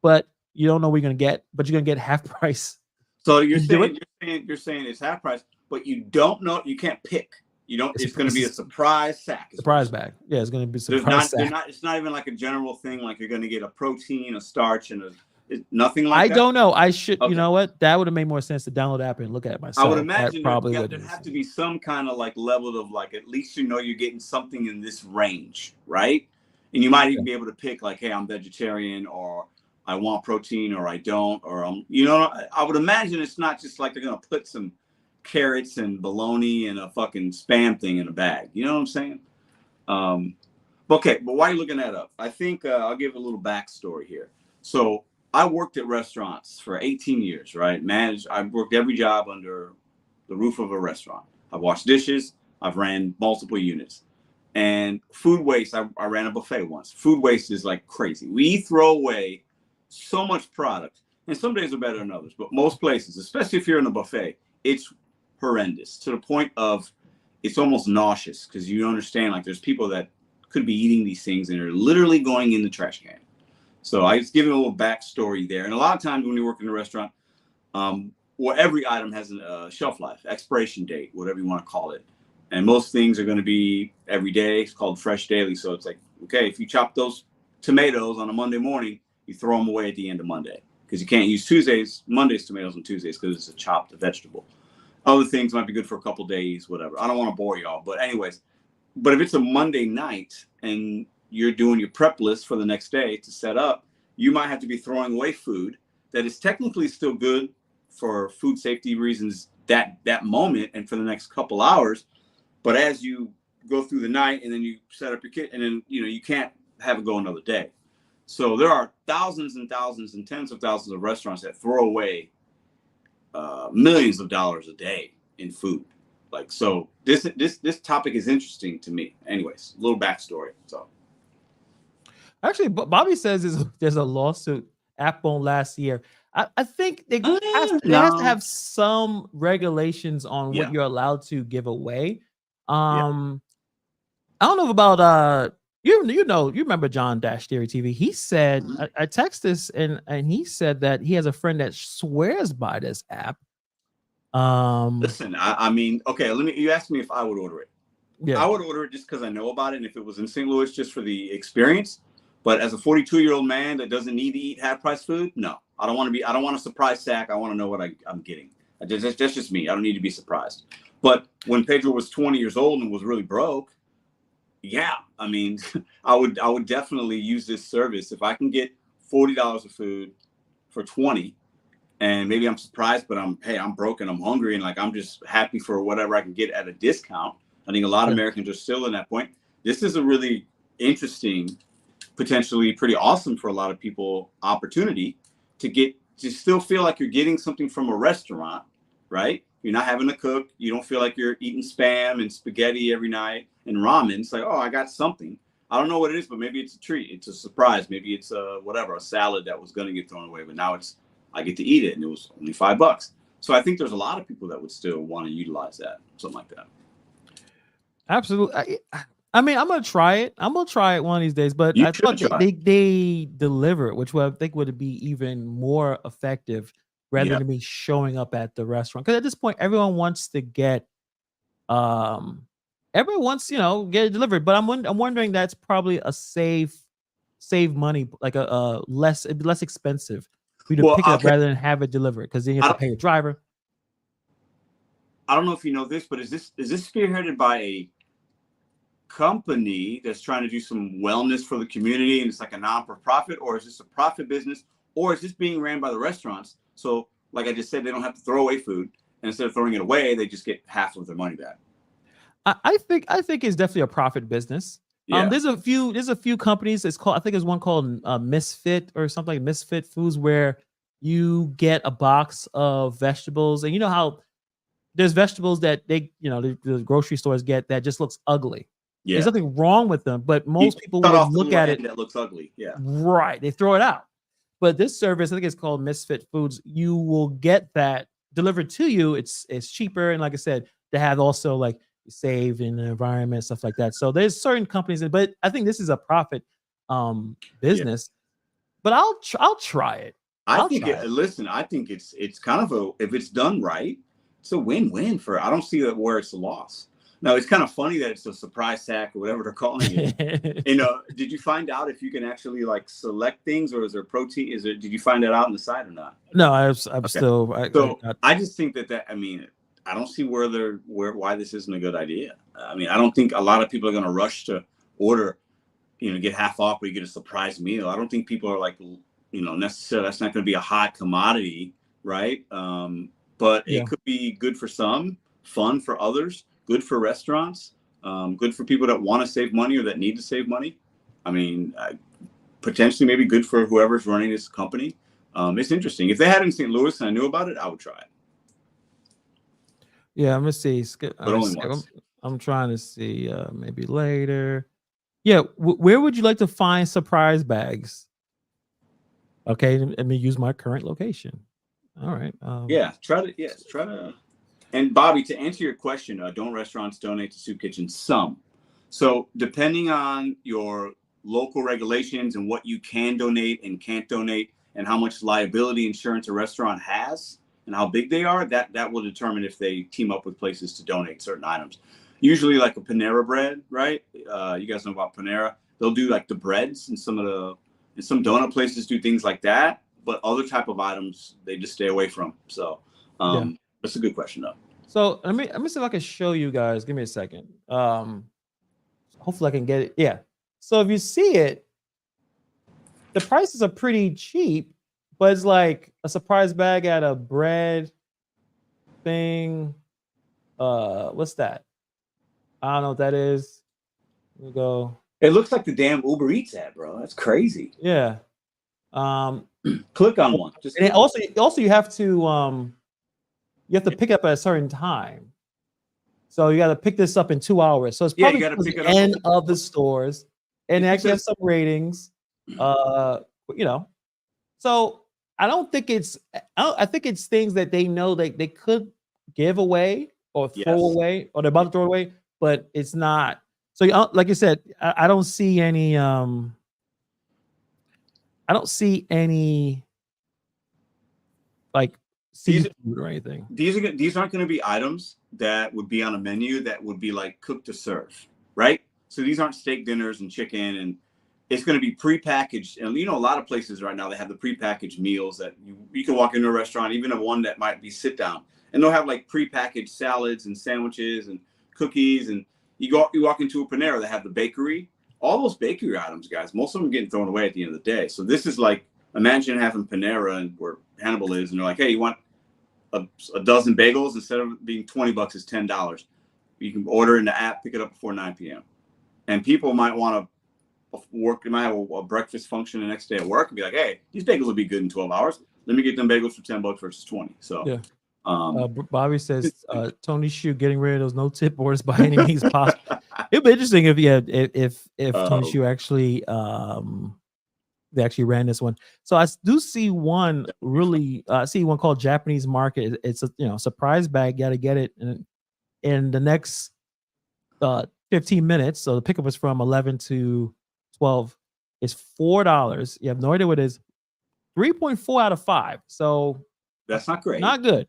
but you don't know what you're gonna get, but you're gonna get half price. So Would you do it? you're saying it's half price, but you don't know. You can't pick. You don't. It's going to be a surprise sack. Surprise bag. Yeah, it's gonna be a There's surprise not. They're sack. not. It's not even like a general thing. Like you're going to get a protein, a starch, and nothing like I that. don't know. I should. Okay. You know what? That would have made more sense to download the app and look at it myself. I would imagine that probably there'd have to be some kind of like level of like, at least you're getting something in this range, right? And you might even be able to pick like, hey, I'm vegetarian, or I want protein, or I don't, or I would imagine it's not just like they're gonna put some carrots and bologna and a fucking spam thing in a bag. You know what I'm saying? Okay, but why are you looking that up? I think I'll give a little backstory here. So I worked at restaurants for 18 years, right? I've worked every job under the roof of a restaurant. I've washed dishes. I've ran multiple units. And food waste, I ran a buffet once. Food waste is like crazy. We throw away so much product. And some days are better than others. But most places, especially if you're in a buffet, it's horrendous to the point of it's almost nauseous, because you understand like there's people that could be eating these things and they're literally going in the trash can. So I just give you a little backstory there. And a lot of times when you work in a restaurant, every item has a shelf life, expiration date, whatever you want to call it. And most things are going to be every day. It's called fresh daily. So it's like, okay, if you chop those tomatoes on a Monday morning, you throw them away at the end of Monday, because you can't use Monday's tomatoes on Tuesdays because it's a chopped vegetable. Other things might be good for a couple days, whatever. I don't want to bore y'all, but anyways, but if it's a Monday night and you're doing your prep list for the next day to set up, you might have to be throwing away food that is technically still good for food safety reasons that moment and for the next couple hours. But as you go through the night and then you set up your kit, and then you can't have it go another day. So there are thousands and thousands and tens of thousands of restaurants that throw away millions of dollars a day in food. Like, so this topic is interesting to me. Anyways, a little backstory. So actually, Bobby says there's a lawsuit Apple last year. I think there has to have some regulations on what you're allowed to give away. I don't know about you remember John Dash Theory TV. He said, I text this and he said that he has a friend that swears by this app. Listen, I mean, okay, you asked me if I would order it. Yeah. I would order it just because I know about it, and if it was in St. Louis, just for the experience. But as a 42-year-old man that doesn't need to eat half-price food, no, I don't want a surprise sack. I want to know what I'm getting. That's just me. I don't need to be surprised. But when Pedro was 20 years old and was really broke, yeah, I mean, I would definitely use this service if I can get $40 of food for 20. And maybe I'm surprised, but I'm broke and I'm hungry, and like I'm just happy for whatever I can get at a discount. I think a lot of Americans are still in that point. This is a really interesting, potentially pretty awesome for a lot of people, opportunity to still feel like you're getting something from a restaurant, right? You're not having to cook. You don't feel like you're eating spam and spaghetti every night and ramen. It's like, oh, I got something. I don't know what it is, but maybe it's a treat. It's a surprise. Maybe it's a salad that was going to get thrown away, but now I get to eat it, and it was only $5. So I think there's a lot of people that would still want to utilize that, something like that. Absolutely. I mean, I'm gonna try it. I'm gonna try it one of these days. But I thought they deliver it, which I think would be even more effective rather than me showing up at the restaurant. Because at this point, everyone wants to get, get it delivered. But I'm wondering that's probably a save money, like a less expensive for you to pick it up rather than have it delivered, because then you have to pay a driver. I don't know if you know this, but is this spearheaded by a company that's trying to do some wellness for the community, and it's like a non-for-profit, or is this a profit business, or is this being ran by the restaurants? So like I just said, they don't have to throw away food, and instead of throwing it away, they just get half of their money back. I think it's definitely a profit business. Yeah. There's a few companies. It's called, I think there's one called Misfit or something like Misfit Foods, where you get a box of vegetables, and you know how there's vegetables that the grocery stores get that just looks ugly. There's Yeah. nothing wrong with them, but You most people cut would off the look little at end it that looks ugly. Yeah. right. They throw it out. But this service, I think it's called Misfit Foods. You will get that delivered to you. It's cheaper, and like I said, they have also like save in the environment, stuff like that. So there's certain companies, but I think this is a profit Yeah. business. But I'll try it. I I'll think try it. listen, I think it's kind of if it's done right, it's a win-win for. I don't see that where it's a loss. Now it's kind of funny that it's a surprise sack or whatever they're calling it. Did you find out if you can actually like select things, or is there protein? Did you find that out on the side or not? No, I'm Okay. still. I just think that I mean, I don't see why this isn't a good idea. I mean, I don't think a lot of people are going to rush to order, get half off, but you get a surprise meal. I don't think people are like, necessarily, that's not going to be a hot commodity, right? But Yeah. it could be good for some, fun for others, good for restaurants, good for people that want to save money or that need to save money. I mean, potentially maybe good for whoever's running this company. It's interesting. If they had it in St. Louis and I knew about it, I would try it. Yeah, I'm gonna see. But only once. I'm trying to see maybe later. Yeah, where would you like to find surprise bags? Okay, let me use my current location. All right. Yeah, try to. And Bobby, to answer your question, don't restaurants donate to soup kitchens? Some. So depending on your local regulations and what you can donate and can't donate, and how much liability insurance a restaurant has and how big they are, that will determine if they team up with places to donate certain items. Usually like a Panera bread, right? You guys know about Panera. They'll do like the breads, and some donut places do things like that. But other type of items, they just stay away from. So that's a good question, though. So let me see if I can show you guys. Give me a second. Hopefully I can get it. Yeah. So if you see it, the prices are pretty cheap, but it's like a surprise bag at a bread thing. What's that? I don't know what that is. Let me go. It looks like the damn Uber Eats ad, bro. That's crazy. Yeah. Click on one. And also you have to pick up at a certain time. So you got to pick this up in 2 hours. So it's probably the end of the stores, and they actually have some ratings. So I don't think I think it's things that they know they could give away or throw away, or they're about to throw away, but it's not. So like you said, I don't see any like seafood or anything. These aren't going to be items that would be on a menu that would be like cooked to serve, right? So these aren't steak dinners and chicken, and it's going to be prepackaged. And a lot of places right now, they have the prepackaged meals that you can walk into a restaurant, even a one that might be sit down, and they'll have like prepackaged salads and sandwiches and cookies. And you walk into a Panera, they have the bakery. All those bakery items, guys, most of them are getting thrown away at the end of the day. So this is like, imagine having Panera and where Hannibal is, and they're like, hey, you want a dozen bagels? Instead of being $20, it's $10. You can order in the app, pick it up before 9 p.m. And people might want to work. They might have a breakfast function the next day at work and be like, hey, these bagels will be good in 12 hours. Let me get them bagels for $10 versus 20. So yeah. Bobby says Tony Shu getting rid of those no tip orders by any means possible. It'd be interesting if Tony Shu actually they actually ran this one. So I do see one really see one called Japanese Market. It's a surprise bag. Got to get it in the next 15 minutes. So the pickup is from 11 to 12. It's $4. You have no idea what it is. 3.4 out of 5. So that's not great. Not good.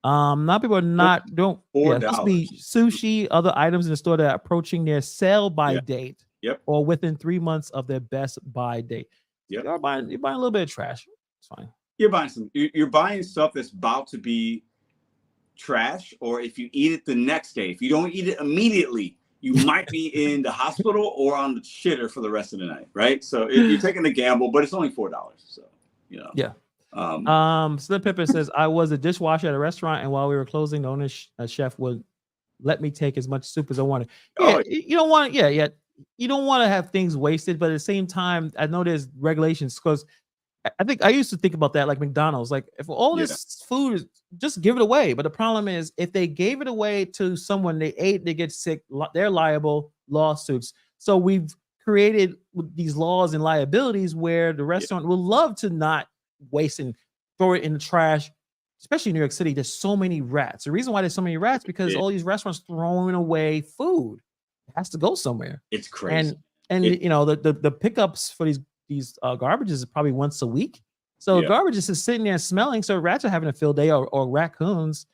Not people are not don't. $4. Supposed to be sushi, other items in the store that are approaching their sell by date. Yep. Or within 3 months of their best buy date. Yep. You're buying a little bit of trash. It's fine. You're buying stuff that's about to be trash, or if you eat it the next day, if you don't eat it immediately, you might be in the hospital or on the shitter for the rest of the night, right? So you're taking a gamble, but it's only $4. So yeah. Slim Pippin says, I was a dishwasher at a restaurant, and while we were closing, the owner chef would let me take as much soup as I wanted. Yeah, you don't want it. Yeah. you don't want to have things wasted, but at the same time, I know there's regulations because I think I used to think about that like McDonald's. Like if all Yeah. this food is just give it away. But the problem is if they gave it away to someone they ate, they get sick, they're liable, lawsuits. So we've created these laws and liabilities where the restaurant will love to not waste and throw it in the trash. Especially in New York City, there's so many rats. The reason why there's so many rats because all these restaurants throwing away food. It has to go somewhere. It's crazy. And you know the pickups for these garbages is probably once a week. So garbage is just sitting there smelling. So rats are having a field day or raccoons.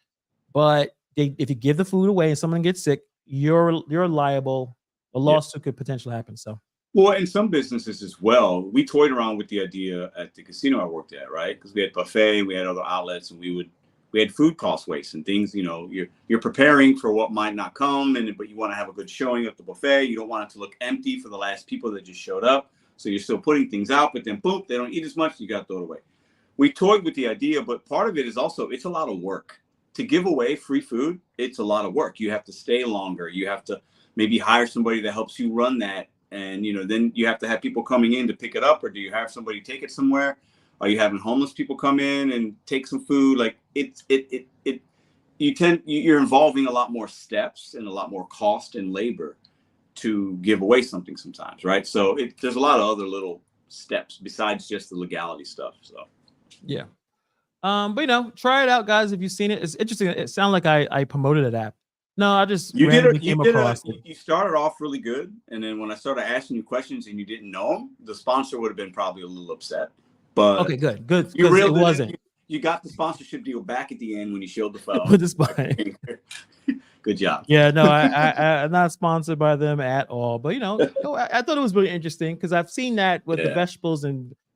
But if you give the food away and someone gets sick, you're liable. A lawsuit could potentially happen. So well, in some businesses as well, we toyed around with the idea at the casino I worked at, right? Because we had buffet, we had other outlets, and we had food cost waste and things. You know, you're preparing for what might not come, but you want to have a good showing at the buffet. You don't want it to look empty for the last people that just showed up. So you're still putting things out, but then boom, they don't eat as much. You got to throw it away. We toyed with the idea, but part of it is also it's a lot of work to give away free food. It's a lot of work. You have to stay longer. You have to maybe hire somebody that helps you run that. And, you know, then you have to have people coming in to pick it up, or do you have somebody take it somewhere? Are you having homeless people come in and take some food? Like you're involving a lot more steps and a lot more cost and labor to give away something sometimes. Right. So there's a lot of other little steps besides just the legality stuff. So, yeah. But you know, try it out, guys. If you've seen it, it's interesting. It sounded like I promoted an app. No, I just you came across it. You started off really good, and then when I started asking you questions and you didn't know them, the sponsor would have been probably a little upset. But okay, good, because it wasn't. You got the sponsorship deal back at the end when you showed the phone. With the spine. Good job. Yeah, no, I'm not sponsored by them at all. But you know, I thought it was really interesting because I've seen that with the vegetables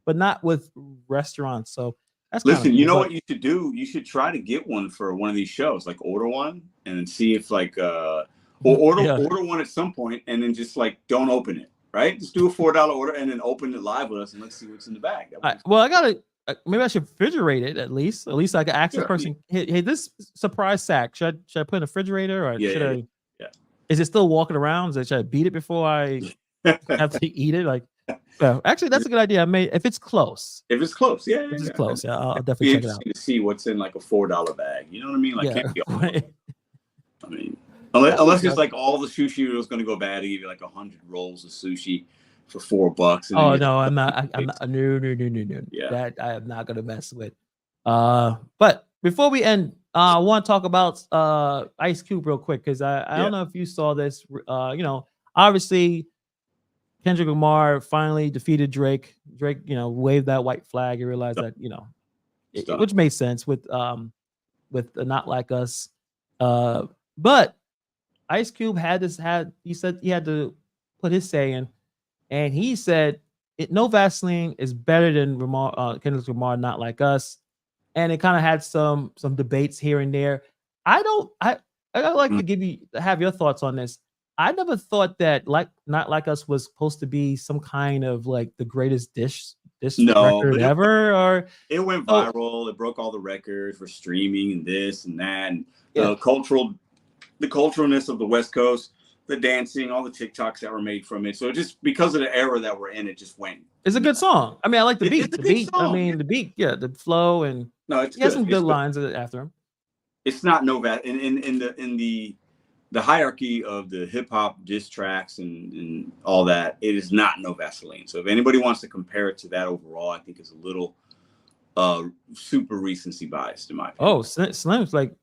but not with restaurants. So that's listen. You know what you should do? You should try to get one for one of these shows. Like order one and then see if like or order one at some point and then just like don't open it. Right? Just do a $4 order and then open it live with us and let's see what's in the bag. Well, I gotta. Maybe I should refrigerate it at least. At least I could ask the person, hey, this surprise sack, should I put in a refrigerator or should I? Yeah. Is it still walking around? Should I beat it before I have to eat it? Like, well, actually, that's a good idea. If it's close. If it's close, If it's close, I'll definitely check it out. To see what's in like a $4 bag. You know what I mean? Like, can't be all I mean, unless it's like all the sushi was going to go bad, to give you like 100 rolls of sushi for $4. Oh no, I'm not. I'm not. No. Yeah. That I am not gonna mess with. But before we end, I want to talk about Ice Cube real quick because I don't know if you saw this. You know, obviously Kendrick Lamar finally defeated Drake. Drake, you know, waved that white flag and realized that you know, which made sense with Not Like Us. But Ice Cube he said he had to put his say in. And he said, "No Vaseline is better than Kendrick Lamar, Not Like Us." And it kind of had some debates here and there. I like to have your thoughts on this. I never thought that Not Like Us was supposed to be some kind of like the greatest diss record ever. Or it went viral. It broke all the records for streaming and this and that, and the culturalness of the West Coast. The dancing, all the TikToks that were made from it. So just because of the era that we're in, it just went. It's a good song. I mean, I like the beat. The beat. I mean, the beat. Yeah, the flow and he has some good lines after him. It's not in the hierarchy of the hip hop diss tracks and all that. It is not No Vaseline. So if anybody wants to compare it to that overall, I think it's a little super recency biased in my opinion. Oh, Slim's like.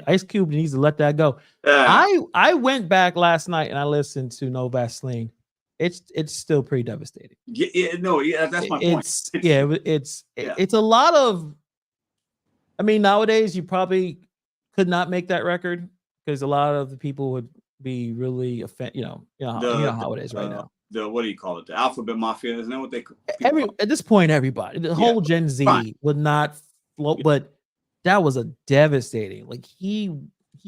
Ice Cube needs to let that go. I went back last night and I listened to No Vaseline. It's still pretty devastating. That's my point. It's a lot of. I mean, nowadays you probably could not make that record because a lot of the people would be really offended. You know how it is right now. What do you call it? The alphabet mafia, isn't that what they? At this point, everybody, the whole Gen Z would not float, but. That was a devastating. Like he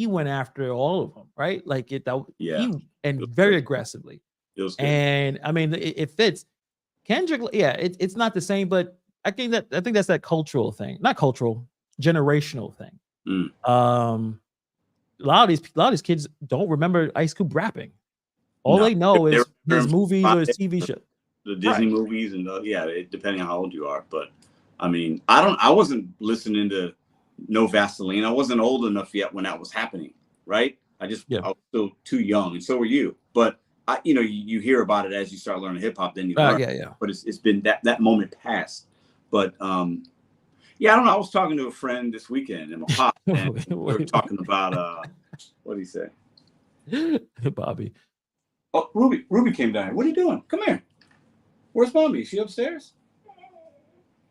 went after all of them, right? Like very aggressively. And I mean, it fits. Kendrick, it's not the same, but I think that's that cultural thing, not cultural, generational thing. A lot of these kids don't remember Ice Cube rapping. All No, they know there is are his terms movies by or his TV show. the Disney Right. movies and depending on how old you are. But I mean, I wasn't listening to No Vaseline. I wasn't old enough yet when that was happening, right? I was still too young, and so were you. But you hear about it as you start learning hip hop, then you learn. Yeah. But it's been that moment passed. But yeah, I don't know. I was talking to a friend this weekend in my pop, and we were talking about what did he say? Bobby. Oh, Ruby came down here. What are you doing? Come here. Where's mommy? Is she upstairs?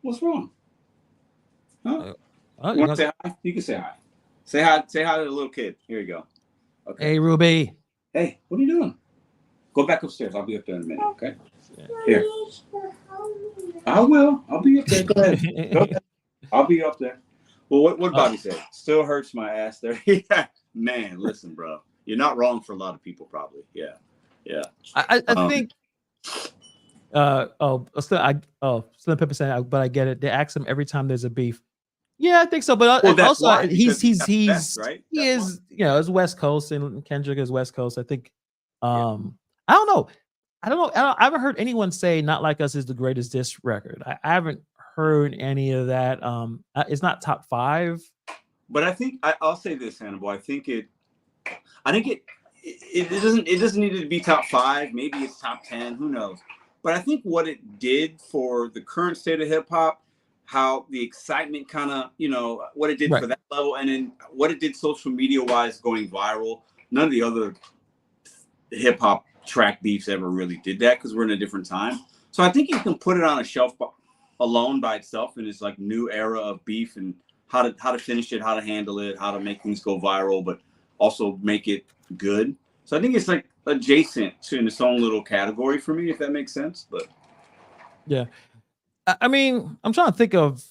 What's wrong? Huh? You want to say hi? You can say hi. Say hi. Say hi to the little kid. Here you go. Okay. Hey, Ruby. Hey, what are you doing? Go back upstairs. I'll be up there in a minute. Okay. Here. I will. I'll be up there. Go ahead. Go ahead. I'll be up there. Well, what Bobby said? Still hurts my ass there. Man, listen, bro. You're not wrong for a lot of people, probably. Yeah. Yeah. I think. Slim Pepper said, but I get it. They ask him every time there's a beef. Yeah, I think so. But that's also, why, he's best, right? he is it's West Coast and Kendrick is West Coast. I think. I don't know. I haven't heard anyone say "Not Like Us" is the greatest diss record. I haven't heard any of that. It's not top 5. But I think I'll say this, Hannibal. I think it doesn't need to be top 5. Maybe it's top 10. Who knows? But I think what it did for the current state of hip hop, how the excitement kind of, what it did for that level, and then what it did social media wise, going viral. None of the other hip hop track beefs ever really did that because we're in a different time. So I think you can put it on a shelf alone by itself in this like new era of beef and how to finish it, how to handle it, how to make things go viral, but also make it good. So I think it's like adjacent to in its own little category for me, if that makes sense. But yeah, I mean, I'm trying to think of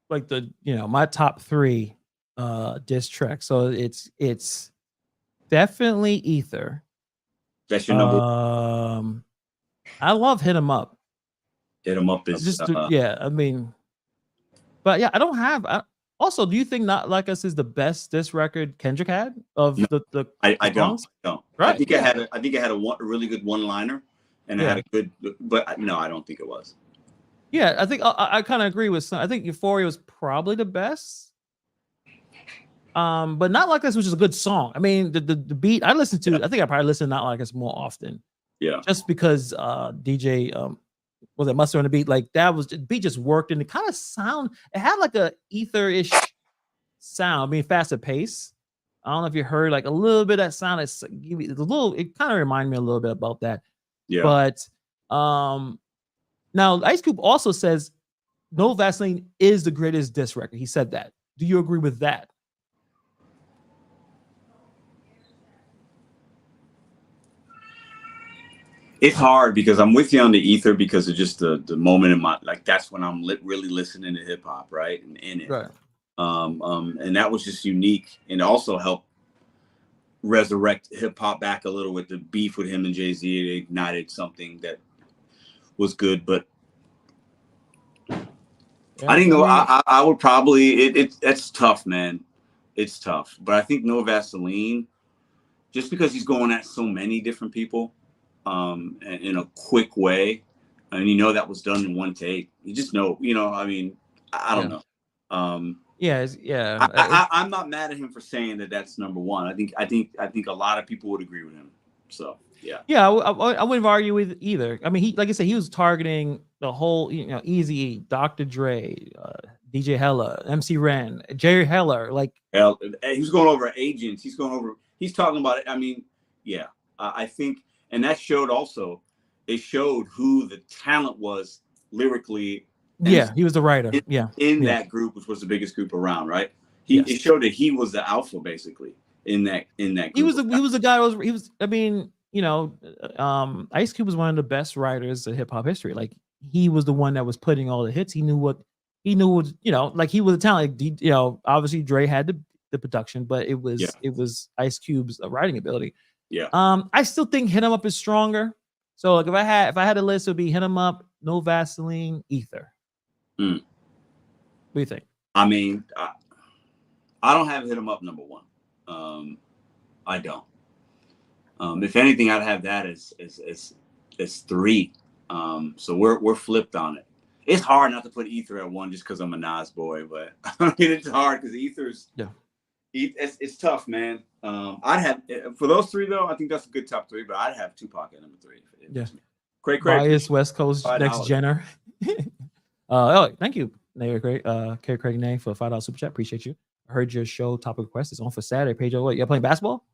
like my top 3 diss tracks. So it's definitely Ether. That's your number. I love Hit 'Em Up. Hit 'Em Up is I mean, but yeah, I don't have. Also, do you think Not Like Us is the best diss record Kendrick had of the I don't. Right. I think it had a really good one-liner, and it had a good. But no, I don't think it was. Yeah, I think I kind of agree with some. I think Euphoria was probably the best. But Not Like Us, which is a good song. I mean, the beat I listened to. I think I probably listen to Not Like Us more often. Yeah. Just because DJ was it Mustard on the beat, like that was the beat just worked and it kind of it had like a ether-ish sound, I mean faster pace. I don't know if you heard like a little bit of that sound. It kind of reminded me a little bit about that. Yeah. But now Ice Cube also says No Vaseline is the greatest diss record. He said that. Do you agree with that? It's hard because I'm with you on the ether because of just the moment in my that's when I'm really listening to hip hop, right? And in it. Right. And that was just unique and also helped resurrect hip hop back a little with the beef with him and Jay-Z. It ignited something that was good, but I didn't know. I would probably that's tough, man. It's tough, but I think No Vaseline, just because he's going at so many different people, in a quick way, and that was done in one take. You just know, I mean, I don't know. I'm not mad at him for saying that that's number one. I think a lot of people would agree with him. So yeah, I wouldn't argue with either. I mean, like I said, he was targeting the whole, Easy, Dr. Dre, DJ Hella, MC Ren, Jerry Heller. Like, he's going over agents. He's talking about it. I mean, yeah, I think, and that showed also. It showed who the talent was lyrically. Yeah, he was the writer. In that group, which was the biggest group around, right? It showed that he was the alpha basically in that group. He was the guy. I mean, Ice Cube was one of the best writers of hip hop history. Like he was the one that was putting all the hits. He knew what like he was a talent. Obviously Dre had the production, but it was Ice Cube's writing ability. Yeah. I still think Hit 'Em Up is stronger. So like if I had a list, it would be Hit 'Em Up, No Vaseline, Ether. What do you think? I mean, I don't have Hit 'Em Up number one. I don't. If anything, I'd have that as 3. So we're flipped on it. It's hard not to put Ether at 1 just because I'm a Nas boy, but I mean it's hard because Ether's it's tough, man. I'd have for those 3 though. I think that's a good top 3, but I'd have Tupac at number 3. Yeah, Craig, bias West Coast $5. next gener. Thank you, Craig, Craig Nay, for $5 super chat. Appreciate you. I heard your show topic request is on for Saturday. Pedro, what, you're playing basketball?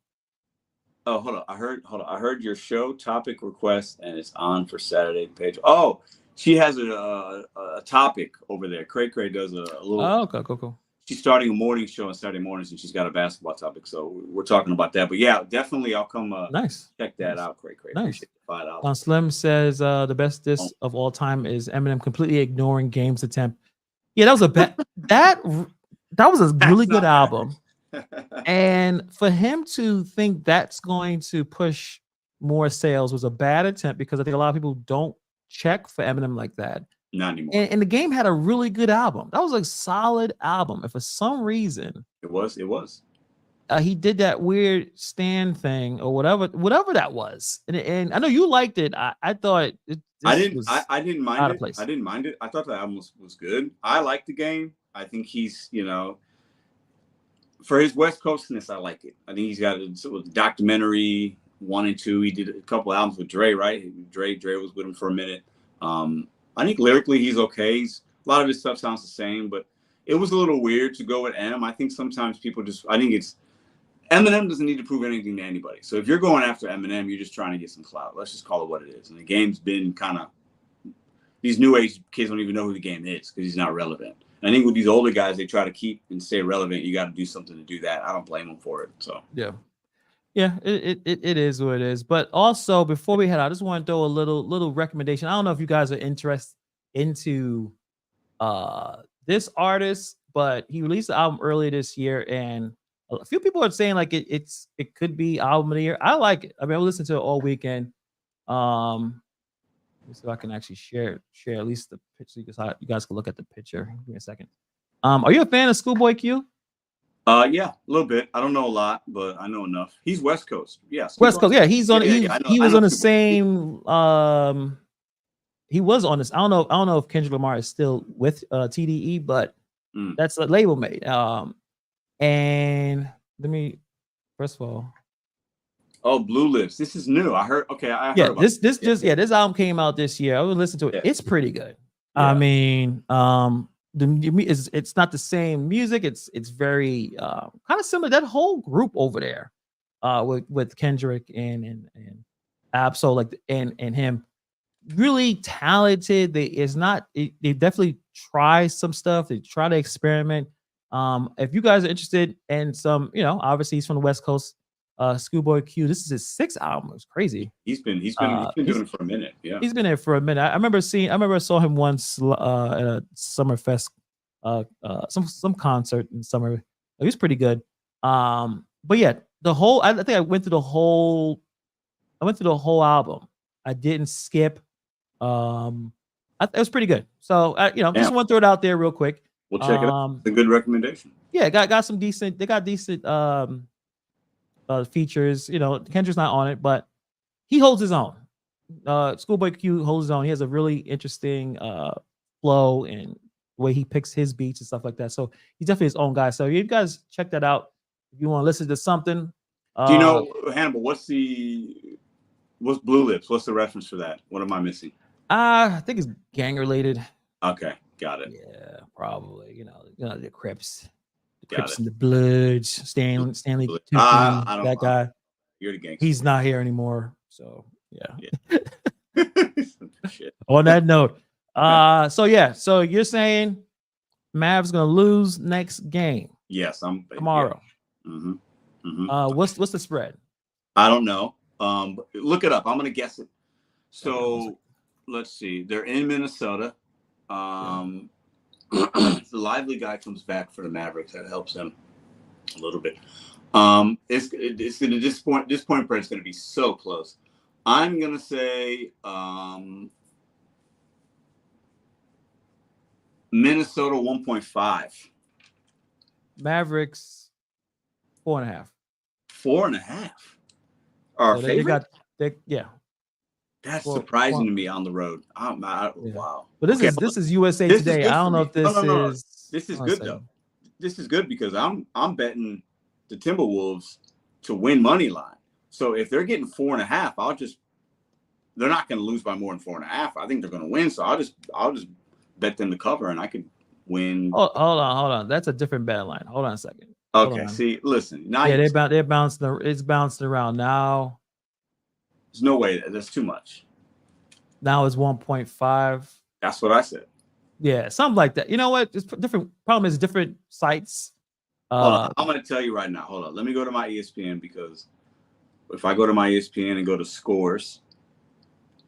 Oh, hold on. I heard your show topic request, and it's on for Saturday, Pedro. Oh, she has a topic over there. Craig does a little. Oh, okay, cool. She's starting a morning show on Saturday mornings, and she's got a basketball topic. So we're talking about that. But yeah, definitely, I'll come. Nice. Check that out, Craig. Nice. $5. Slim says the best diss of all time is Eminem completely ignoring Game's attempt. Yeah, that was a bad. that was a really good album. And for him to think that's going to push more sales was a bad attempt, because I think a lot of people don't check for Eminem like that. Not anymore. And the Game had a really good album. That was a solid album. And for some reason, it was. He did that weird stand thing or whatever that was. And I know you liked it. I thought I didn't mind it. Place. I didn't mind it. I thought the album was good. I like the Game. I think he's, for his West Coastness, I like it. I think he's got a documentary 1 and 2. He did a couple albums with Dre, right? Dre was with him for a minute. I think lyrically he's okay. A lot of his stuff sounds the same, but it was a little weird to go with M. I think sometimes people Eminem doesn't need to prove anything to anybody. So if you're going after Eminem, you're just trying to get some clout. Let's just call it what it is. And the Game's been kind of, these new age kids don't even know who the Game is because he's not relevant. And I think with these older guys, they try to keep and stay relevant. You got to do something to do that. I don't blame them for it. So yeah, it is what it is. But also, before we head out, I just want to throw a little recommendation. I don't know if you guys are interested into this artist, but he released the album earlier this year, and a few people are saying like it could be album of the year. I like it. I mean, I listened to it all weekend. Let me see if I can actually share at least the picture, because you guys can look at the picture. Give me a second. Are you a fan of Schoolboy Q? Yeah, a little bit. I don't know a lot, but I know enough. He's West Coast. Yeah, West Coast. Yeah, he's on. He was on the same. He was on this. I don't know if Kendrick Lamar is still with TDE, but that's a label mate. And let me first of all. Oh, Blue Lips. This is new. I heard. Okay, I heard about this album came out this year. I would listen to it. Yeah. It's pretty good. Yeah. I mean, it's not the same music. It's very kind of similar. That whole group over there, with Kendrick and Absol, like and him, really talented. They definitely try some stuff. They try to experiment. If you guys are interested in some, obviously he's from the West Coast. Schoolboy Q. This is his 6th album. It's crazy. He's been doing it for a minute. Yeah, he's been there for a minute. I remember I saw him once at a Summerfest, some concert in summer. He was pretty good. But yeah, I think I went through the whole album. I didn't skip. It was pretty good. So just want to throw it out there real quick. We'll check it out. It's a good recommendation. Yeah, got some decent. They got decent features. Kendrick's not on it, but he holds his own. Schoolboy Q holds his own. He has a really interesting flow and the way he picks his beats and stuff like that. So he's definitely his own guy. So you guys check that out if you want to listen to something. Do you know, Hannibal? What's Blue Lips? What's the reference for that? What am I missing? I think it's gang related. Okay, got it. Yeah, probably. The Crips. Crips and the Bloods, Stanley Tucci, that guy. You're the gangster. He's not here anymore. So yeah. Shit. On that note, so you're saying Mavs gonna lose next game? Yes, I'm tomorrow. Yeah. Mm-hmm. What's the spread? I don't know. Look it up. I'm gonna guess it. So let's see. They're in Minnesota. The lively guy comes back for the Mavericks. That helps them a little bit. It's going to this point it's going to be so close. I'm going to say Minnesota 1.5. Mavericks 4.5. 4.5. Our So favorite? Yeah. That's Well, surprising to me on the road. Wow. But this Okay, is USA this is Today. good I for don't know me. if this No. is. This is Hold on a good though. second. This is good because I'm betting the Timberwolves to win money line. So if they're getting 4.5, they're not going to lose by more than 4.5. I think they're going to win. So I'll just bet them to cover, and I could win. Oh, hold on. That's a different bet line. Hold on a second. Hold Okay. on. See, listen. Now Yeah, they're bouncing. It's bouncing around now. there's no way that's too much. Now it's 1.5. That's what I said. Yeah, something like that. You know what? It's different. Problem is different sites. Hold on. I'm going to tell you right now. Hold on. Let me go to my ESPN because if I go to my ESPN and go to scores,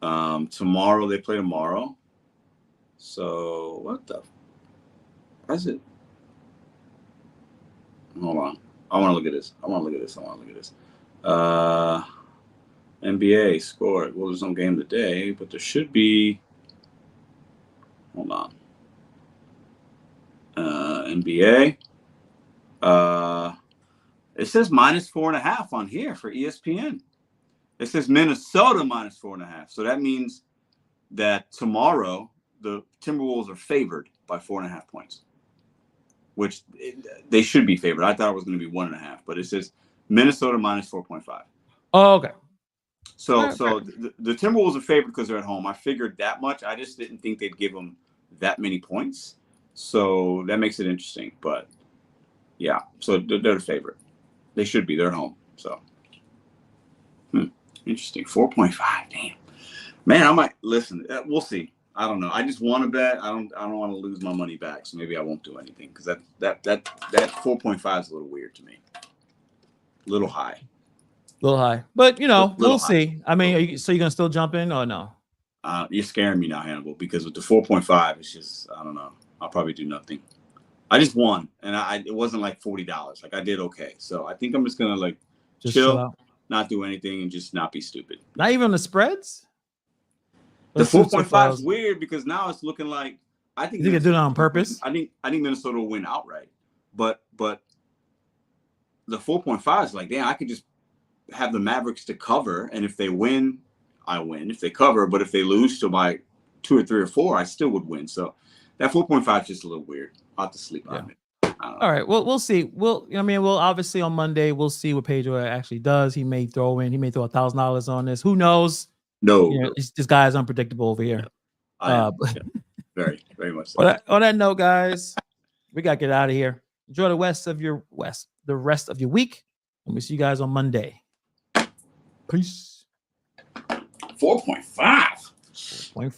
tomorrow they play tomorrow. So what the? How's it? Hold on. I want to look at this. NBA score. Well, there's no game today, but there should be. Hold on. NBA. It says -4.5 on here for ESPN. It says Minnesota -4.5. So that means that tomorrow the Timberwolves are favored by 4.5 points, which they should be favored. I thought it was going to be 1.5, but it says Minnesota -4.5. Oh, okay. So the Timberwolves are favored because they're at home. I figured that much. I just didn't think they'd give them that many points. So that makes it interesting. But yeah, so they're the favorite. They should be. They're at home. So interesting. 4.5. Damn. Man, I might listen. We'll see. I don't know. I just want to bet. I don't want to lose my money back. So maybe I won't do anything because that 4.5 is a little weird to me. A little high. Little high, but we'll high. see. I mean, so you're gonna still jump in or no? You're scaring me now, Hannibal, because with the 4.5, it's just I don't know. I'll probably do nothing. I just won, and it wasn't like $40. Like I did okay, so I think I'm just gonna just chill out, not do anything, and just not be stupid. Not even on the spreads. The 4.5 is weird because now it's looking like I think they're doing it on purpose. I think Minnesota will win outright, but the 4.5 is like, damn, I could just have the Mavericks to cover, and if they win, I win. If they cover, but if they lose to by 2 or 3 or 4, I still would win. So that 4.5 is just a little weird. I'll have to sleep on it. All right. Well, we'll see. We'll obviously on Monday we'll see what Pedro actually does. He may throw $1,000 on this. Who knows? No, this guy is unpredictable over here. Very, very much so. On that note, guys, we gotta get out of here. Enjoy the rest of your week, and we'll see you guys on Monday. Peace. 4.5.